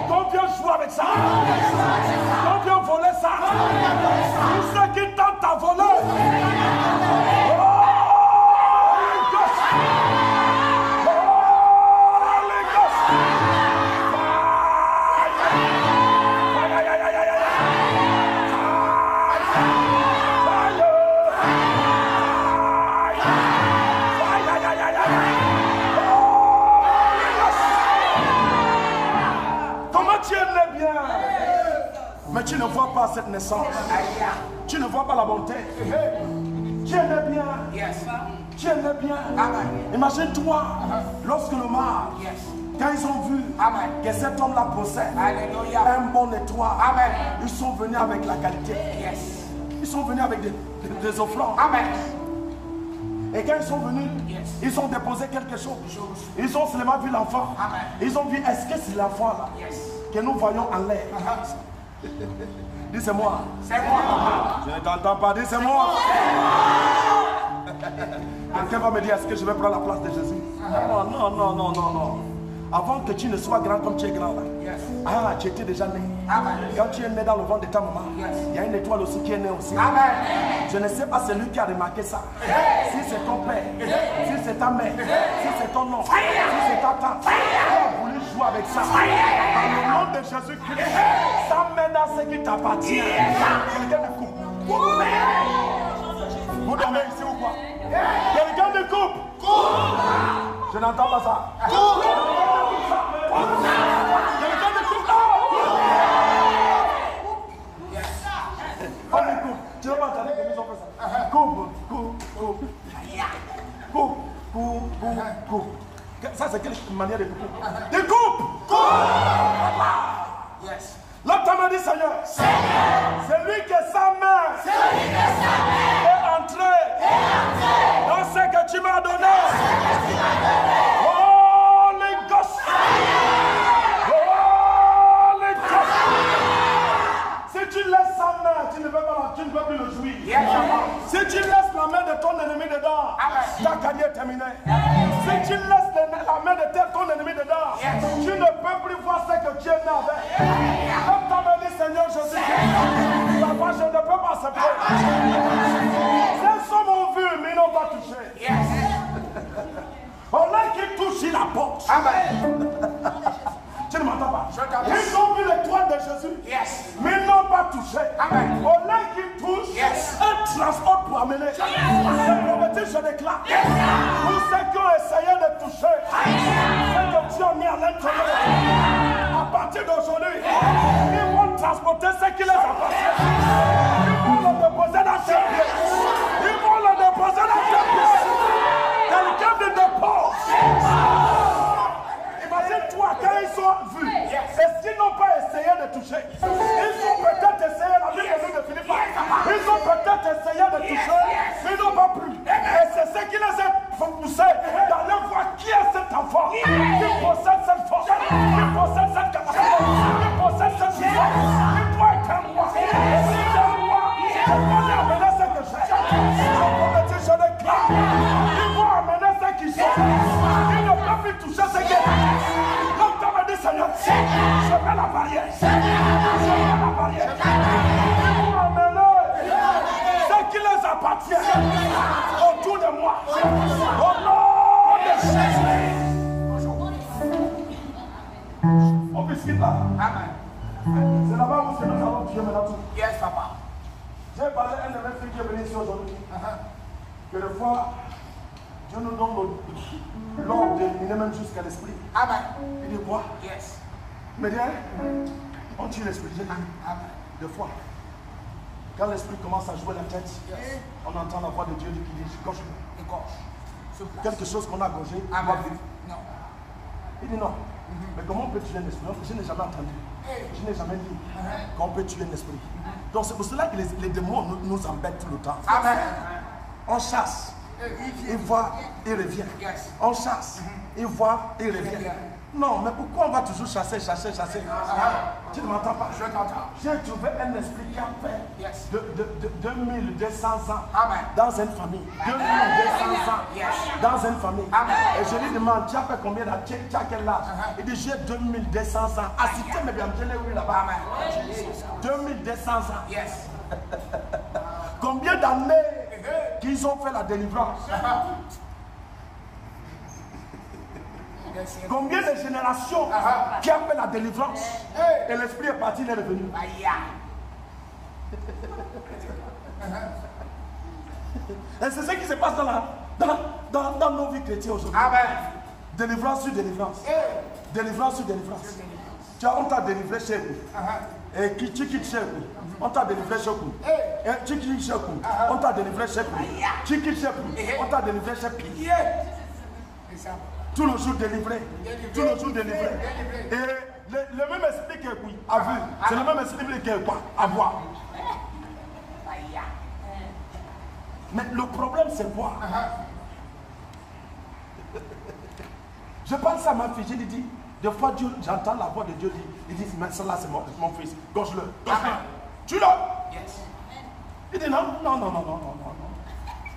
Speaker 1: Qu'on vient jouer avec ça. Qu'on vient voler ça. Tous ceux qui tentent à voler. Mais tu ne vois pas cette naissance. Tu ne vois pas la bonté. Tu aimais bien. Tu aimais bien. Imagine-toi, lorsque le mâle, quand ils ont vu que cet homme-là possède un bon nettoyage, ils sont venus avec la qualité. Ils sont venus avec des offrandes. Et quand ils sont venus, ils ont déposé quelque chose. Ils ont seulement vu l'enfant. Ils ont vu, est-ce que c'est l'enfant là que nous voyons en l'air? Dis c'est moi. C'est moi. Je ne t'entends pas, dis c'est moi. Quelqu'un va me dire, est-ce que je vais prendre la place de Jésus? Non. Avant que tu ne sois grand comme tu es grand là. Tu étais déjà né. Quand tu es né dans le ventre de ta maman, il y a une étoile aussi qui est née aussi. Je ne sais pas celui qui a remarqué ça. Si c'est ton père, si c'est ta mère, si c'est ton oncle, si c'est ta tante, qui a voulu jouer avec ça. Dans le nom de Jésus-Christ, ça mène à ce qui t'appartient. Quelqu'un de coupe. Vous dormez ici ou quoi? Quelqu'un de coupe. Je n'entends pas ça. Quelqu'un de coupe. On est coupe. Tu n'as pas entendu que nous avons fait ça. Coupe. Ça c'est quelle manière de couper? De coupe. L'autre ta main dit Seigneur. C'est lui que sa main est entrée dans ce que tu m'as donné. Holy Ghost. vie est terminée. Si tu laisses la main de ton ennemi dedans, tu ne peux plus voir ce que tu es né avec. Comme t'as dit, Seigneur Jésus, papa, je ne peux pas accepter. Ces hommes ont vu, mais ils n'ont pas touché. On a qui touche, il apporte. Amen. Tu ne m'entends pas? Ils ont vu l'étoile de Jésus, mais ils n'ont pas touché. Amen. On a qui touche, un transport pour amener. C'est prophétique, je déclare. Tous ceux qui ont essayé de toucher, ce que Dieu a mis à l'intérieur, à partir d'aujourd'hui, ils vont transporter ce qui les appartient. Ils vont le déposer dans tes pieds. Ils vont le déposer dans tes pieds. Quelqu'un de dépose. Imagine-toi quand ils sont vus. Est-ce qu'ils n'ont pas essayé de toucher? Ils ont peut-être essayé, la Bible nous définit pas. Ils ont peut-être essayé de toucher, mais ils n'ont pas pu. Et c'est ce qui les a poussés d'aller voir qui est cet enfant, qui possède cette force, qui possède cette capacité, qui possède cette puissance. Il doit être un roi. Et si c'est un roi, je peux lui amener ce que j'ai. Je déclare. Ils vont amener ce qu'ils sont. Ils ne peuvent plus toucher ce qu'ils ont. Donc, tu m'as dit, Seigneur, je mets la barrière. Je mets la barrière. Ils vont amener ce qui les appartient autour de moi. Au nom de Jésus. On biscuit là. Amen. C'est là-bas où nous allons Dieu maintenant tout.
Speaker 2: Yes, papa.
Speaker 1: J'ai parlé à un de mes filles qui est venu ici aujourd'hui. Que des fois, Dieu nous donne l'ordre d'éliminer même jusqu'à l'esprit.
Speaker 2: Amen.
Speaker 1: Il dit quoi?
Speaker 2: Yes.
Speaker 1: Mais bien, on tue l'esprit. J'ai dit, des fois, quand l'esprit commence à jouer la tête, on entend la voix de Dieu qui dit, gauche. Quelque chose qu'on a gauché, on va vivre.
Speaker 2: Non.
Speaker 1: Il dit non. Mais comment on peut tuer un esprit? Je n'ai jamais entendu. Je n'ai jamais dit qu'on peut tuer un esprit. Donc c'est pour cela que les démons nous embêtent tout le temps.
Speaker 2: Amen.
Speaker 1: On chasse, il voit, il revient. On chasse, il voit, il revient. Non, mais pourquoi on va toujours chasser? Tu ne m'entends pas?
Speaker 2: Je t'entends.
Speaker 1: J'ai trouvé un esprit qui a fait de 2200 ans dans une famille. 2200 ans dans une famille. Et je lui demande, tu as fait combien d'années? Tu as quel âge? Il dit, j'ai 2200 ans. Assistez, mais bien, je l'ai vu là-bas. 2200 ans. Combien d'années qu'ils ont fait la délivrance? Combien de générations qui ont fait la délivrance? Et l'esprit est parti, il est revenu. Et c'est ce qui se passe dans nos vies chrétiennes aujourd'hui. Délivrance sur délivrance. Délivrance sur délivrance. Tu as, on t'a délivré chez vous. Et qui tu quittes chez vous. On t'a délivré chez vous. Et tu quittes chez vous. On t'a délivré chez vous. Tu quittes chez vous. On t'a délivré chez vous. Tout le jour délivré. Tout le jour délivré. Et le même esprit que oui, a vu. C'est le même esprit que quoi? À voir. Mais le problème c'est quoi? Je pense à ma fille, je lui dis, des fois j'entends la voix de Dieu dire, il dit, mais celle-là c'est mon fils, gauche-le. Tu l'as? Il dit non.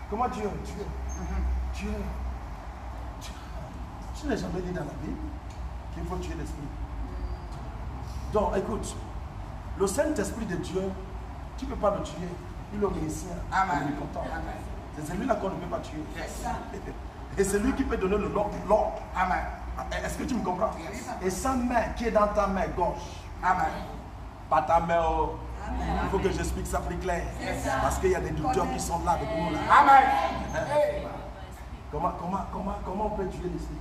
Speaker 1: Comment Dieu? Je n'ai jamais dit dans la Bible qu'il faut tuer l'esprit. Donc écoute, le Saint-Esprit de Dieu, tu ne peux pas le tuer. Il est omniscient, omnipotent. C'est celui-là qu'on ne peut pas tuer. Et c'est lui qui peut donner l'ordre. Est-ce que tu me comprends? Et sa main qui est dans ta main gauche, pas ta main. Il faut que j'explique ça plus clair. Parce qu'il y a des docteurs qui sont là depuis nous. Comment on peut tuer l'esprit?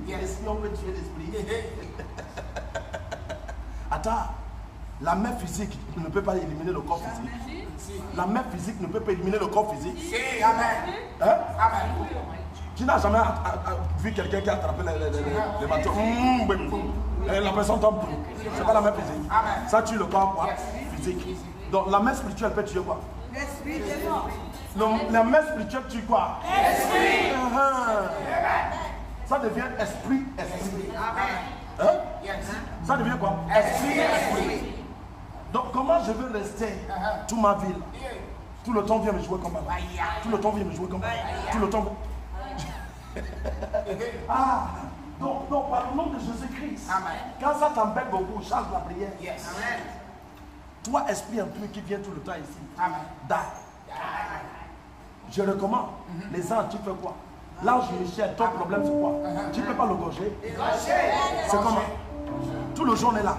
Speaker 1: L'esprit, on peut tuer l'esprit. Attends, la main physique ne peut pas éliminer le corps physique. La main physique ne peut pas éliminer le corps physique. Hein? Tu n'as jamais vu quelqu'un qui a attrapé les bâtons? La personne tombe. C'est pas la main physique. Ça tue le corps quoi? Physique. Donc la main spirituelle peut tuer quoi? L'esprit de mort. La main spirituelle tue quoi? Esprit. Ça devient esprit. Hein? Ça devient quoi? Esprit. Donc comment je veux rester toute ma vie là? Tout le temps, viens me jouer comme ça. Tout le temps, viens me jouer comme ça. Tout le temps. Ah, donc, par le nom de Jésus-Christ, quand ça t'embête beaucoup, change la prière.
Speaker 2: Yes.
Speaker 1: Toi, esprit impur qui vient tout le temps ici, die. Je recommande. Les anges, tu fais quoi? L'ange Michel, ton problème c'est quoi? Tu ne peux pas le gorger. C'est comment? Tout le jour on est là.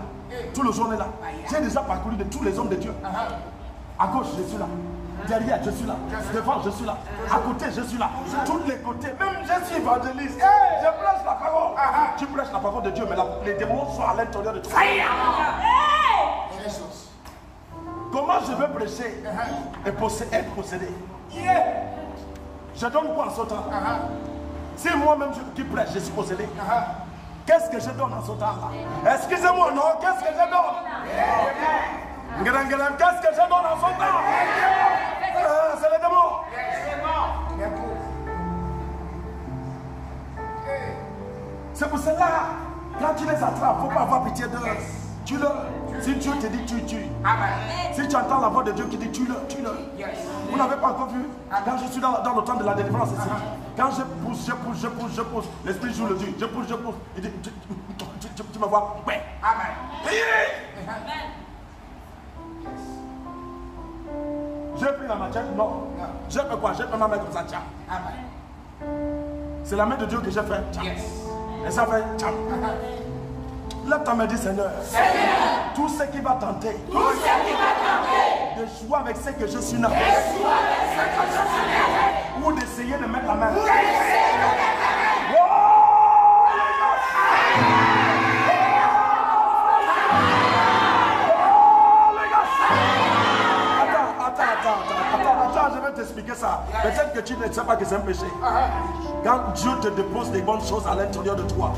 Speaker 1: Tout le jour on est là. J'ai déjà parcouru de tous les hommes de Dieu. À gauche, je suis là. Derrière, je suis là. Devant, je suis là. À côté, je suis là. Tous les côtés. Même je suis évangéliste. Je prêche la parole. Tu prêches la parole de Dieu, mais les démons sont à l'intérieur de toi. Comment je veux prêcher et être possédé? Je donne quoi en ce temps? Si moi-même qui prêche, je suis possédé. Qu'est-ce que je donne en ce temps-là? Excusez-moi, non? Qu'est-ce que je donne? Qu'est-ce que je donne en ce temps? C'est les démons. C'est pour cela, quand tu les attrapes, il ne faut pas avoir pitié d'eux. Tue-le. Si Dieu te dit tue. Si tu entends la voix de Dieu qui dit tue-le. Vous n'avez pas encore vu? Quand je suis dans le temps de la délivrance ici, quand je pousse, l'esprit joue le Dieu. Je pousse. Il dit, tu me vois? Ouais. Amen. J'ai pris la machette? Non. J'ai fait quoi? J'ai fait ma main comme ça, tiens. C'est la main de Dieu que j'ai fait. Et ça fait tiens. Lève ta main, dis Seigneur. Tout ce qui va tenter de jouer avec ce que je suis né, ou d'essayer de mettre la main. Attends, je vais t'expliquer ça. Peut-être que tu ne sais pas que c'est un péché. Quand Dieu te dépose des bonnes choses à l'intérieur de toi,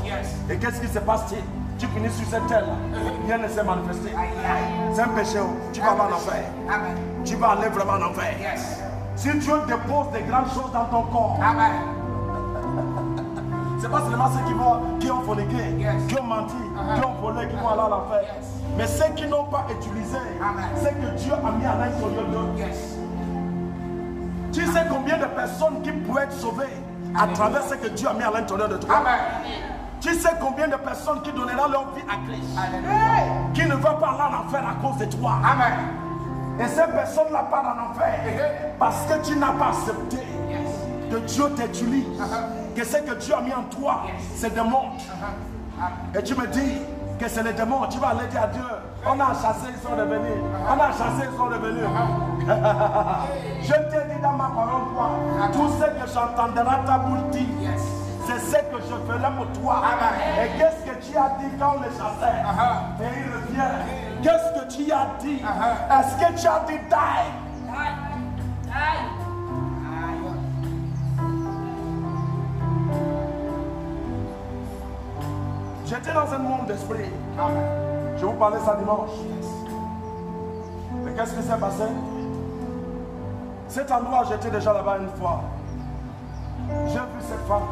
Speaker 1: et qu'est-ce qui se passe-t-il? Tu finis sur cette terre, rien ne s'est manifesté. C'est un péché. Tu vas en enfer. Tu vas aller vraiment en enfer. Si Dieu dépose des grandes choses dans ton corps, c'est pas seulement ceux qui ont forniqué, qui ont menti, qui ont volé, qui vont aller à l'enfer. Mais ceux qui n'ont pas utilisé ce que Dieu a mis à l'intérieur d'eux. Tu sais combien de personnes qui pourraient être sauvées à travers ce que Dieu a mis à l'intérieur de toi? Tu sais combien de personnes qui donneront leur vie à Christ, qui ne vont pas aller en enfer à cause de toi? Et ces personnes-là partent en enfer parce que tu n'as pas accepté que Dieu t'utilise, que ce que Dieu a mis en toi, c'est des mondes. Et tu me dis que c'est les démons. Tu vas aller dire à Dieu, on a chassé, ils sont revenus. On a chassé, ils sont revenus. Je t'ai dit dans ma parole, toi, tout ce que j'entendrai ta bouche dire, c'est ce que je ferai pour toi. Et qu'est-ce que tu as dit quand on les chassait? Et il revient. Qu'est-ce que tu as dit? Est-ce que tu as dit die? J'étais dans un monde d'esprit. Je vous parlais ça dimanche. Mais qu'est-ce qui s'est passé? Cet endroit, j'étais déjà là-bas une fois. J'ai vu cette femme.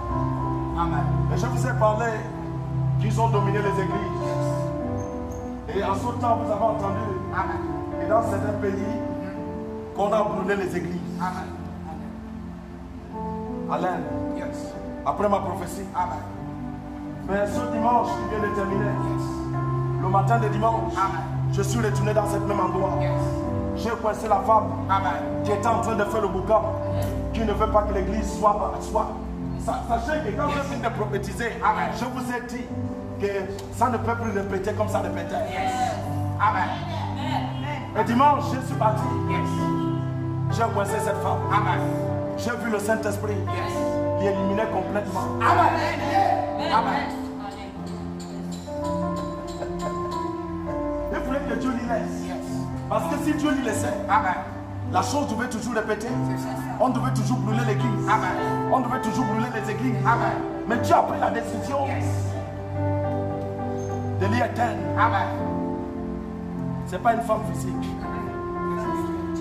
Speaker 1: Et je vous ai parlé qu'ils ont dominé les églises. Et en ce temps, vous avez entendu. Et dans certains pays, qu'on a brûlé les églises. Alain, après ma prophétie. Mais ce dimanche qui vient de terminer, le matin de dimanche, je suis retourné dans ce même endroit. J'ai coincé la femme qui était en train de faire le boucan, qui ne veut pas que l'église soit. Sachez que quand je viens de prophétiser, je vous ai dit que ça ne peut plus répéter comme ça répétait. Et dimanche, je suis parti. J'ai coincé cette femme. J'ai vu le Saint-Esprit l'éliminer complètement. Il voulait que Dieu l'y laisse. Parce que si Dieu l'y laissait, la chose devait toujours répéter. On devait toujours brûler l'église. On devait toujours brûler les églises. Mais Dieu a pris la décision de l'y éteindre. Ce n'est pas une femme physique.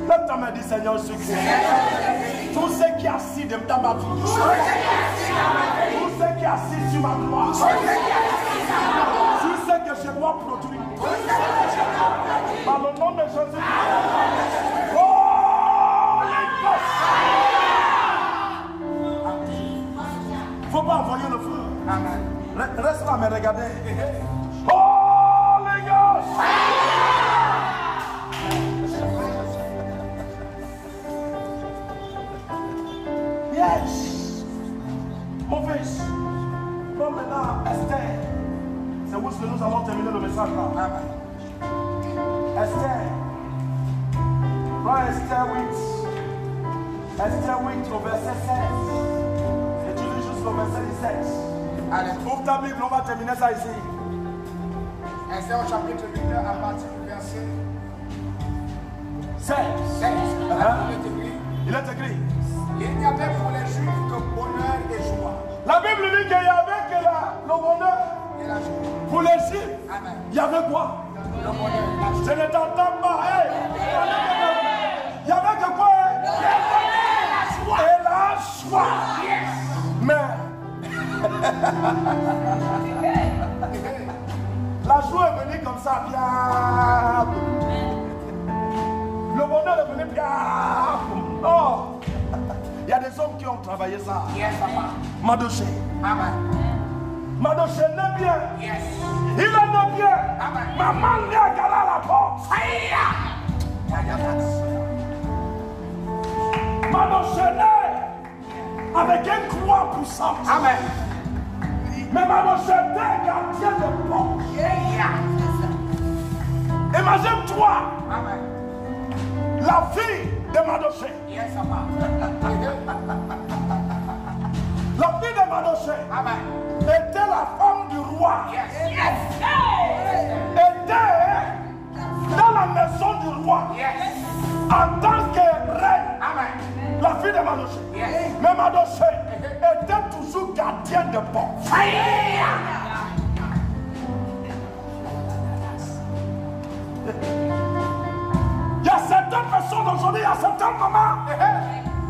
Speaker 1: Lève ta main, dis Seigneur, je suis tout ce qui est assis dans ma vie, tout ce qui est assis sur ma gloire, tout ce que je dois produire, par le nom de Jésus. Oh, regardez. Holy Ghost. Yes. Mon fils. Comme maintenant, Esther. C'est où est-ce que nous allons terminer le message là. Esther. Prends Esther 8. Esther 8 au verset 16. Et tu lis jusqu'au verset 17.
Speaker 2: Allez.
Speaker 1: Ouvre ta Bible, on va terminer ça ici.
Speaker 2: Esther au chapitre 8 à partir du verset
Speaker 1: 16.
Speaker 2: 16.
Speaker 1: Il est écrit.
Speaker 2: Il n'y avait pour les Juifs que bonheur et joie.
Speaker 1: La Bible dit qu'il y avait que le bonheur.
Speaker 2: Et la joie.
Speaker 1: Pour les Juifs,
Speaker 2: Amen.
Speaker 1: il y avait quoi?
Speaker 2: Le bonheur et la joie.
Speaker 1: Je ne t'entends pas. Hey. Il y avait que quoi? Et la joie. Mais la joie est venue comme ça, bien. Le bonheur est venu bien. Oh. Il y a des hommes qui ont travaillé ça.
Speaker 2: Yes, papa.
Speaker 1: Madoché.
Speaker 2: Amen.
Speaker 1: Madoché n'est bien.
Speaker 2: Yes.
Speaker 1: Il est né bien.
Speaker 2: Amen.
Speaker 1: Maman n'est à la porte. Madoché n'est avec une croix puissante.
Speaker 2: Amen.
Speaker 1: Mais Madoché était gardien de porte. Imagine-toi.
Speaker 2: Amen.
Speaker 1: La fille de Madoché.
Speaker 2: Yes, papa.
Speaker 1: La fille de Madoché
Speaker 2: Amen.
Speaker 1: était la femme du roi.
Speaker 2: Yes. Yes.
Speaker 1: Était dans la maison du roi.
Speaker 2: Yes.
Speaker 1: En tant que reine.
Speaker 2: Amen.
Speaker 1: La fille de Madoché.
Speaker 2: Yes.
Speaker 1: Mais Madoché était toujours gardien de porte. Il y a certaines personnes aujourd'hui, il y a certaines mamans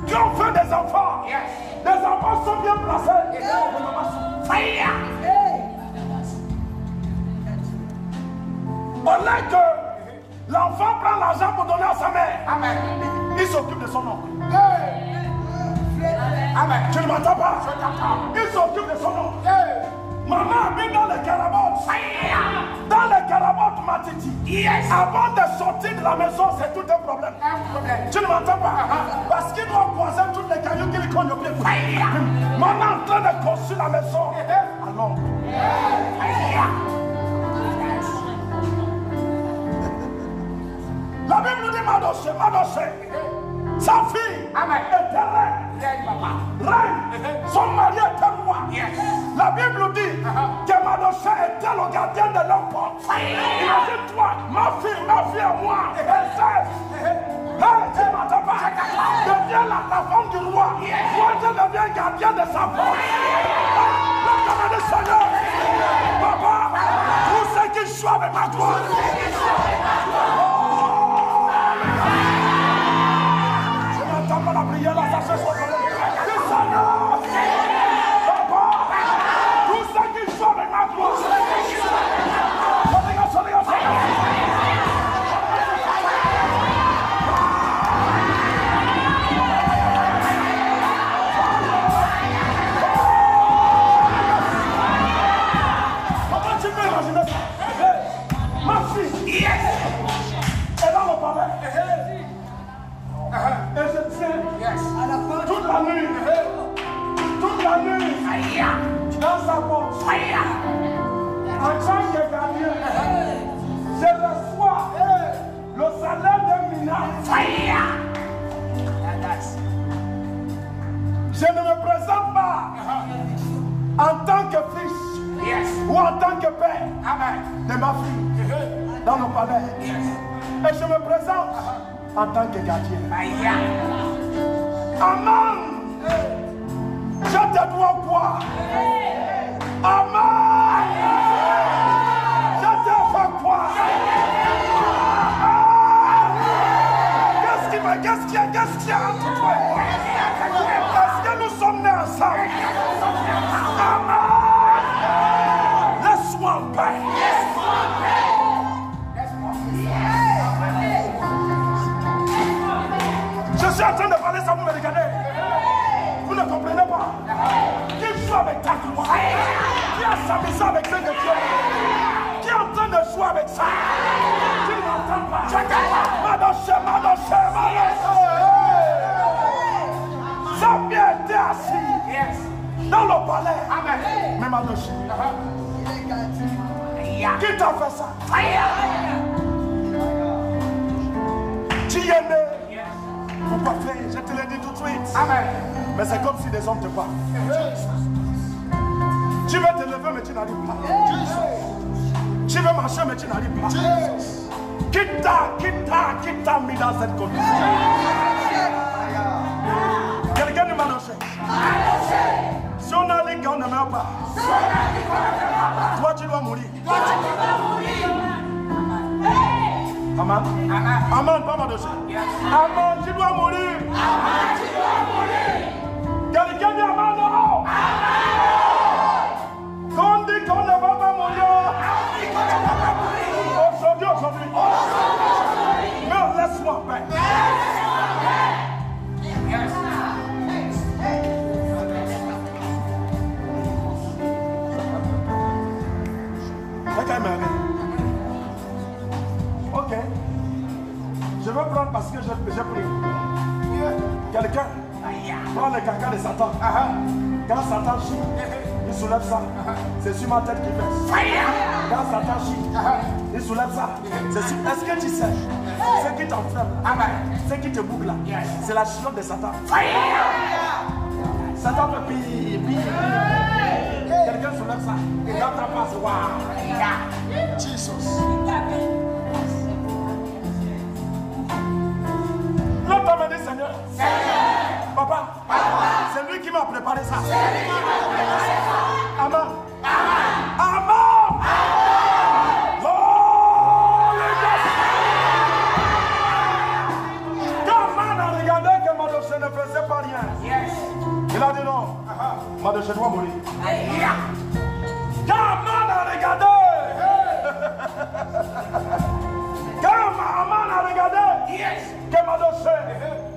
Speaker 1: qui ont fait des enfants.
Speaker 2: Yes.
Speaker 1: Les enfants sont bien placés.
Speaker 2: Yes.
Speaker 1: Les mamans sont faillites. Au lieu que l'enfant prend l'argent pour donner à sa mère,
Speaker 2: Amen.
Speaker 1: il s'occupe de son oncle.
Speaker 2: Amen.
Speaker 1: Tu ne m'entends pas?
Speaker 2: Je t'entends.
Speaker 1: Il s'occupe de son oncle.
Speaker 2: Hey.
Speaker 1: Maman habite dans les carabotes. Dans les carabotes, Matiti.
Speaker 2: Yes.
Speaker 1: Avant de sortir de la maison, c'est tout un problème.
Speaker 2: Un problème.
Speaker 1: Tu ne m'entends pas? Parce qu'il doit croiser toutes les cailloux qu'il cogne au pied. Maman est en train de construire la maison à l'ombre. La Bible dit Madoché. Sa fille
Speaker 2: Amen.
Speaker 1: était reine.
Speaker 2: Yes, papa.
Speaker 1: Reine. Son mari était roi.
Speaker 2: Yes.
Speaker 1: La Bible dit que Madoché était le gardien de leur porte. Imagine-toi, ma fille à moi, tu ne m'entends pas? Deviens la femme du roi. Moi, je deviens gardien de sa porte. Le Seigneur, papa, tous ceux qui jouent avec ma gloire. Je n'entends pas la prière là, ça se soit. Le Seigneur, papa, tous ceux qui jouent avec ma gloire. Ma fille,
Speaker 2: Yes.
Speaker 1: elle est dans le palais. Et je tiens
Speaker 2: Yes.
Speaker 1: toute la nuit. Toute la nuit. Dans sa porte. En tant que gardien, je reçois le salaire d'un minage. Je ne me présente pas en tant que fils
Speaker 2: Yes.
Speaker 1: ou en tant que père
Speaker 2: Amen.
Speaker 1: de ma fille dans le palais.
Speaker 2: Yes.
Speaker 1: Et je me présente en tant que gardien.
Speaker 2: Aïe.
Speaker 1: Amen. Je te dois quoi? Amen. Je te fais quoi? Qu'est-ce qu'il y a entre toi? Est-ce que nous sommes nés ensemble? Amen. Laisse-moi en paix. Je suis en train de parler, ça vous me regardez. Vous ne comprenez pas. Qui joue avec ta gloire? Qui a Qui est en train de jouer avec ça? Tu ne m'entends pas. Madoché. Samuel était assis dans le palais. Mais Madoché, qui t'a fait ça? Tu y es né. Faut pas faire, je te l'ai dit tout de suite. Mais c'est comme si des hommes te parlent. Tu veux te lever, mais tu n'arrives pas. Tu veux marcher, mais tu n'arrives pas. Qui t'a mis dans cette condition? Quelqu'un nous m'a annoncé. Si on a dit qu'on ne meurt pas, toi tu dois mourir. Amen. Amen, pas ma dossier. Amen, tu dois mourir. Quelqu'un dit Amen, non? Qu'on dit qu'on ne va pas mourir. Aujourd'hui. Mais laisse-moi en paix. Ok. Je veux prendre parce que j'ai pris. Quelqu'un prend le caca de Satan. Quand Satan chie, il soulève ça. C'est sur ma tête qu'il fait. Quand Satan chie, il soulève ça. Est-ce que tu sais? Ce qui t'enferme, ce qui te boucle là, c'est la chiotte de Satan. Satan peut piller. Quelqu'un soulève ça. Et quand ta passe, waouh. Jesus. L'autre m'a dit Seigneur. Papa. C'est lui qui m'a préparé ça. Amen. Quand man a regardé que Madoché ne faisait pas rien, il a dit non. Madoché doit mourir. Quand man a regardé, que Madoché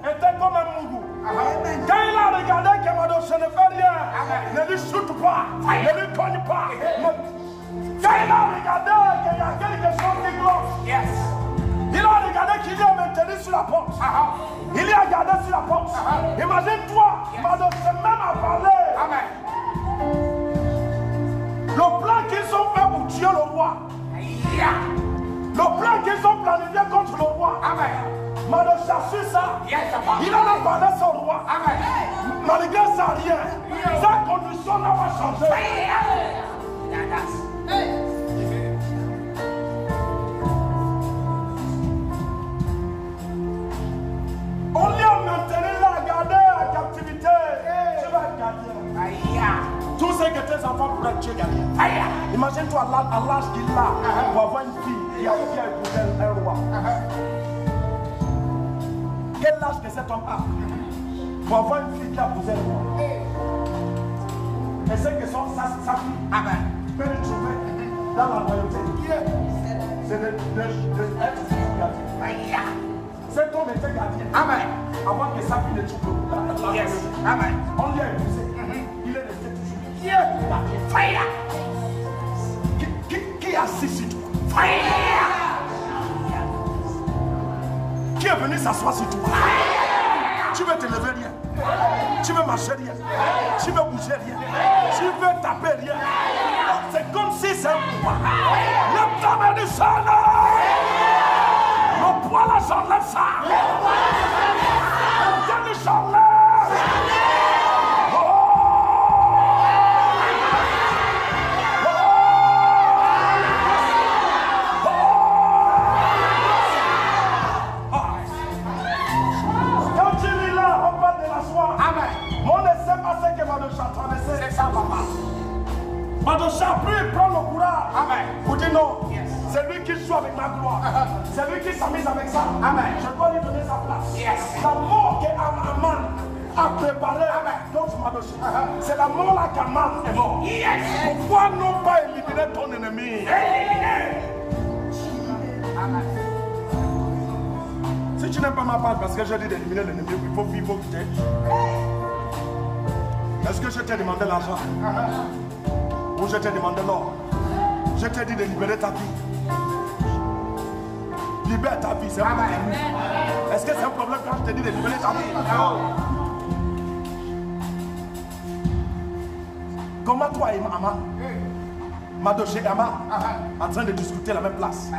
Speaker 1: était comme un mougou. Quand il a regardé que Madoché ne fait rien, ne lui shoot pas, ne lui cogne pas. Quand il a regardé qu'il y a quelque chose qui cloche, il a regardé qu'il est maintenu sur la porte. Il y a gardé sur la porte. Imagine-toi, Madoché même a parlé. Le plan qu'ils ont fait pour tuer le roi. Le plan qu'ils ont planifié contre le roi. Madoché a su ça. Il en a parlé son roi. Malgré ça, rien. Sa condition n'a pas changé. On lui a maintenu là, gardé en captivité. Tu vas être gardien. Tout ce que tes enfants pourraient être, tu es gardien. Imagine-toi à l'âge qu'il a pour avoir une fille qui a épousé un roi. Quel âge que cet homme a pour avoir une fille qui a épousé un roi? Et c'est que sa fille, tu peux le trouver dans la royauté. C'est d'être gardien. Cet homme était gardien. Avant que sa fille ne trouve la royauté. On lui a épousé. Il est resté toujours gardien. Qui assis sur toi? Qui est venu s'asseoir sur toi? Tu veux te lever rien. Tu veux marcher rien. Tu veux bouger rien. Tu veux taper rien. C'est comme si c'est un poids. Le temps du sang. Le poids là, j'enlève ça. Le temps du j'enlève. Madoché a pris et prend le courage. Pour dire non. C'est lui qui joue avec ma gloire. C'est lui qui s'amuse avec ça. Je dois lui donner sa place. La mort que Aman a préparée contre Madoché, c'est la mort là qu'Aman est mort. Pourquoi ne pas éliminer ton ennemi? Si tu n'aimes pas ma part parce que j'ai dit d'éliminer l'ennemi, il faut quitter. Est-ce que je t'ai demandé l'argent? Ou je t'ai demandé l'or? Je t'ai dit de libérer ta vie. Libère ta vie, c'est un problème. Est-ce que c'est un problème quand je te dis de libérer ta vie? Comment toi et Madoché et Ama en train de discuter la même place?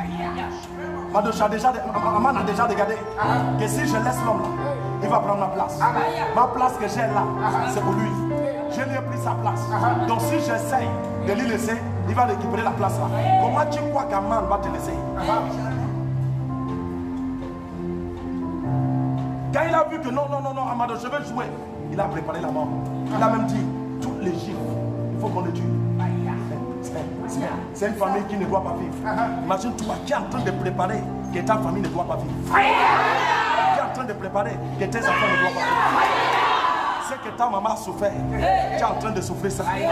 Speaker 1: Madoché a déjà regardé que si je laisse l'homme là, il va prendre ma place. Ma place que j'ai là, c'est pour lui. Je lui ai pris sa place. Donc si j'essaye de lui laisser, il va récupérer la place là. Comment tu crois qu'Aman va te laisser? Quand il a vu que non, Amado, je veux jouer, il a préparé la mort. Il a même dit, toutes les gifles, il faut qu'on le tue. C'est une famille qui ne doit pas vivre. Imagine toi qui est en train de préparer que ta famille ne doit pas vivre. Qui est en train de préparer que tes enfants ne doivent pas vivre. C'est que ta maman a souffert. Tu es en train de souffrir ça. Et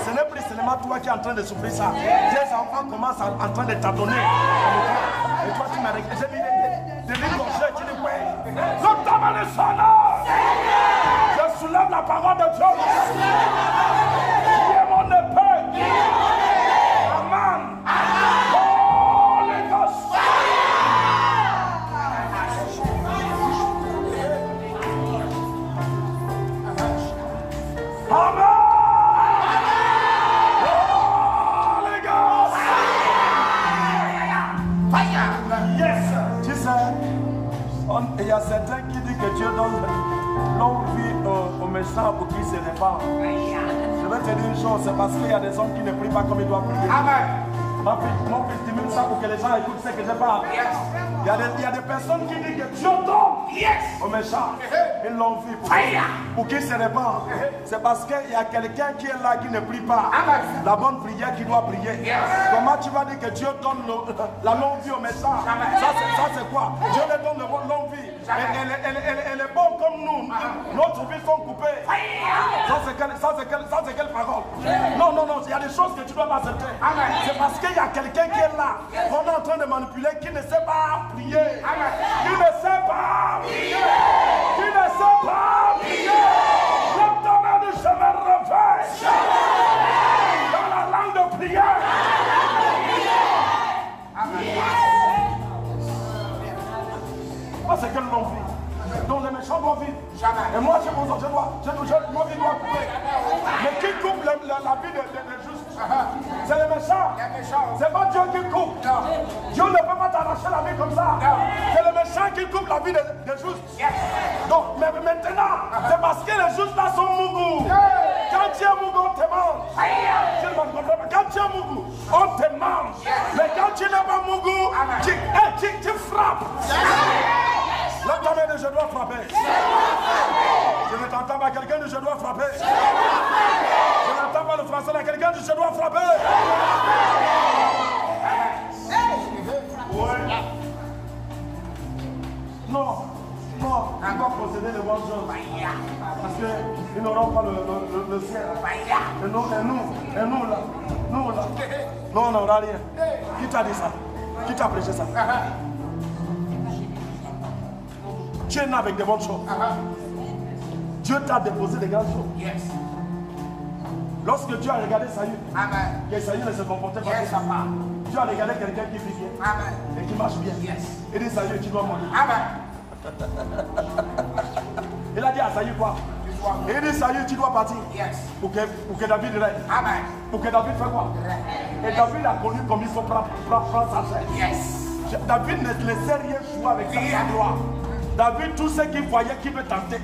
Speaker 1: ce n'est plus seulement toi qui es en train de souffrir ça. Tes enfants commencent en train de t'adonner. Et toi tu m'as regardé. J'ai mis des gorgées, tu dis ouais. Je soulève la parole de Dieu. Qui est mon épée? Amen. Holy Ghost. Amen. Holy Ghost. Fire. Yes. Tu sais, il y a certains qui disent que Dieu donne longue vie aux méchants pour qu'ils se répandent. Je vais te dire une chose, c'est parce qu'il y a des hommes qui ne prient pas comme ils doivent prier. Amen. Mon fils dit même ça pour que les gens écoutent ce que je parle. Il y a des personnes qui disent que Dieu donne aux méchants une longue vie pour qu'ils se répandent. C'est parce qu'il y a quelqu'un qui est là qui ne prie pas. La bonne prière qui doit prier. Comment tu vas dire que Dieu donne la longue vie aux méchants? Ça c'est quoi? Dieu leur donne la longue vie. Elle est bonne comme nous. Notre vie sont coupées. Ça c'est quelle parole? Non, il y a des choses que tu dois pas accepter. C'est parce qu'il y a quelqu'un qui est là, qu'on est en train de manipuler, qui ne sait pas prier. Qui ne sait pas prier. Qui ne sait pas prier. L'automne, je me réveille dans la langue de prière. C'est quelle longue vie? Donc les méchants doivent vivre. Et moi, ma vie doit couper. Mais qui coupe la vie des justes? C'est les méchants. C'est pas Dieu qui coupe. Dieu ne peut pas t'arracher la vie comme ça. C'est les méchants qui coupent la vie des justes. Donc, mais maintenant, c'est parce que les justes là sont mougous. Quand tu es mougou, on te mange. Quand tu es mougou, on te mange. Mais quand tu n'es pas mougou, tu frappes. Là, ta main, je dois frapper. Je ne t'entends pas, quelqu'un dit je dois frapper. Je n'entends pas le français, là, quelqu'un dit je dois frapper. Ouais. Non, on va procéder de bonnes choses. Parce qu'ils n'auront pas le ciel. Et nous là, non, on n'aura rien. Qui t'a dit ça? Qui t'a prêché ça? Tu es né avec des bonnes choses. Dieu t'a déposé des grandes choses. Lorsque Dieu a regardé Saül, que Saül ne se comportait pas comme ça, Dieu a regardé quelqu'un qui vit bien et qui marche bien. Il dit Saül, tu dois mourir. Il a dit à Saül quoi? Il dit Saül, tu dois partir pour que David règne. Pour que David fasse quoi? Et David a connu comme il faut prendre sa chaise. David ne laissait rien jouer avec sa gloire. David, tout ce qu'il voyait qui veut tenter.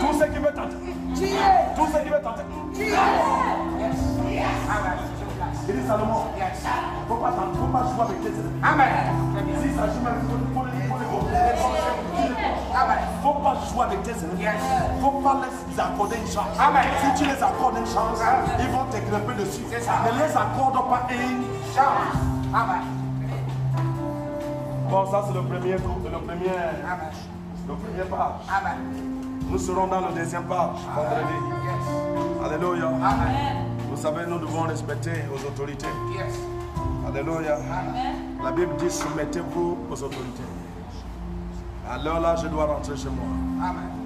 Speaker 1: Tout ce qui veut tenter. Tout ce qui veut tenter. Il dit Salomon, il ne faut pas jouer avec tes ennemis. Si ça joue même, il faut les il ne faut pas jouer avec tes ennemis. Il ne faut pas les accorder une chance. Si tu les accordes une chance, ils vont te grimper dessus. Ne les accorde pas une chance. Bon, ça c'est le premier page. Nous serons dans le deuxième page, vendredi. Alléluia. Vous savez, nous devons respecter aux autorités. Alléluia. La Bible dit, soumettez-vous aux autorités. Alors là, je dois rentrer chez moi.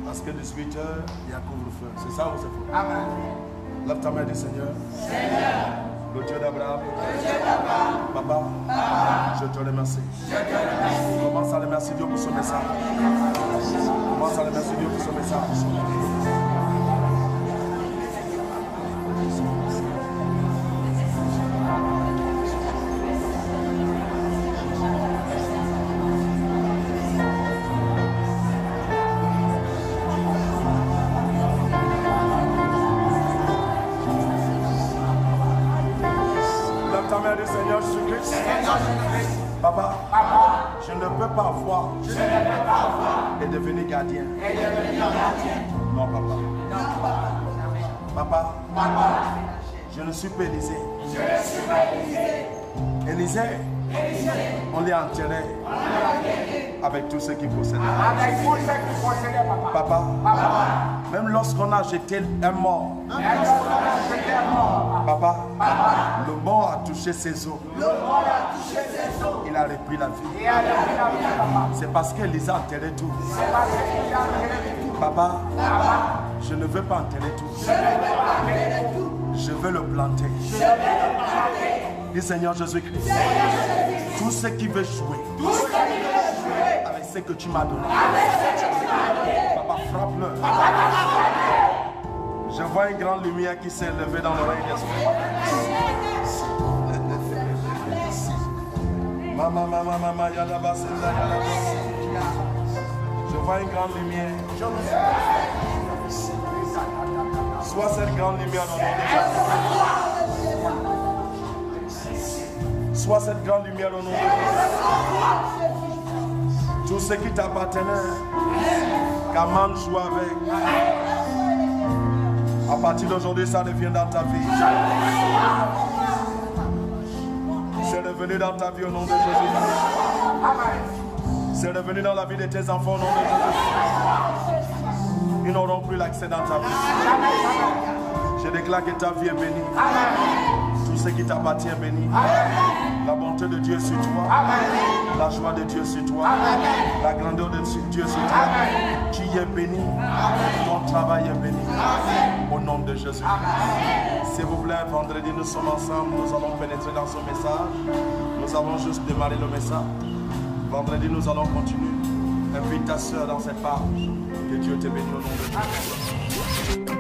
Speaker 1: Parce que 18h, il y a couvre-feu. C'est ça ou c'est faux? Lève ta main, dis Seigneur. Le Dieu d'Abraham. Papa, je te remercie. Commence à remercier Dieu pour ce message. Commence à remercier Dieu pour ce message.
Speaker 2: Du Seigneur Jésus-Christ.
Speaker 1: Papa, je ne peux pas voir et devenir gardien. Non, papa. Papa, je ne suis pas Élisée. Élisée, on l'a enterré avec tout ce qu'il possédait. Papa, même lorsqu'on a jeté un mort, papa, le mort a touché ses os. Il a repris la vie. C'est parce qu'Élisée a enterré tout. Papa, je ne veux pas enterrer tout. Je veux le planter. Dis Seigneur Jésus-Christ, tout ce qui veut jouer avec ce que tu m'as donné, papa, frappe-le. Je vois une grande lumière qui s'est levée dans l'oreille d'esprit. Je vois une grande lumière. Soit cette grande lumière au nom de Jésus. Soit cette grande lumière au nom de Jésus. Tout ce qui t'appartenait, qu'Aman joue avec. À partir d'aujourd'hui, ça revient dans ta vie. C'est revenu dans ta vie au nom de Jésus. C'est revenu dans la vie de tes enfants au nom de Jésus. Ils n'auront plus l'accès dans ta vie. Je déclare que ta vie est bénie. Tout ce qui t'appartient est béni. La bonté de Dieu sur toi. La joie de Dieu sur toi. La grandeur de Dieu sur toi. Tu es béni. Ton travail est béni. Au nom de Jésus. S'il vous plaît, vendredi, nous sommes ensemble. Nous allons pénétrer dans ce message. Nous avons juste démarré le message. Vendredi, nous allons continuer. Invite ta soeur dans cette page. Que Dieu te bénisse au nom de Jésus.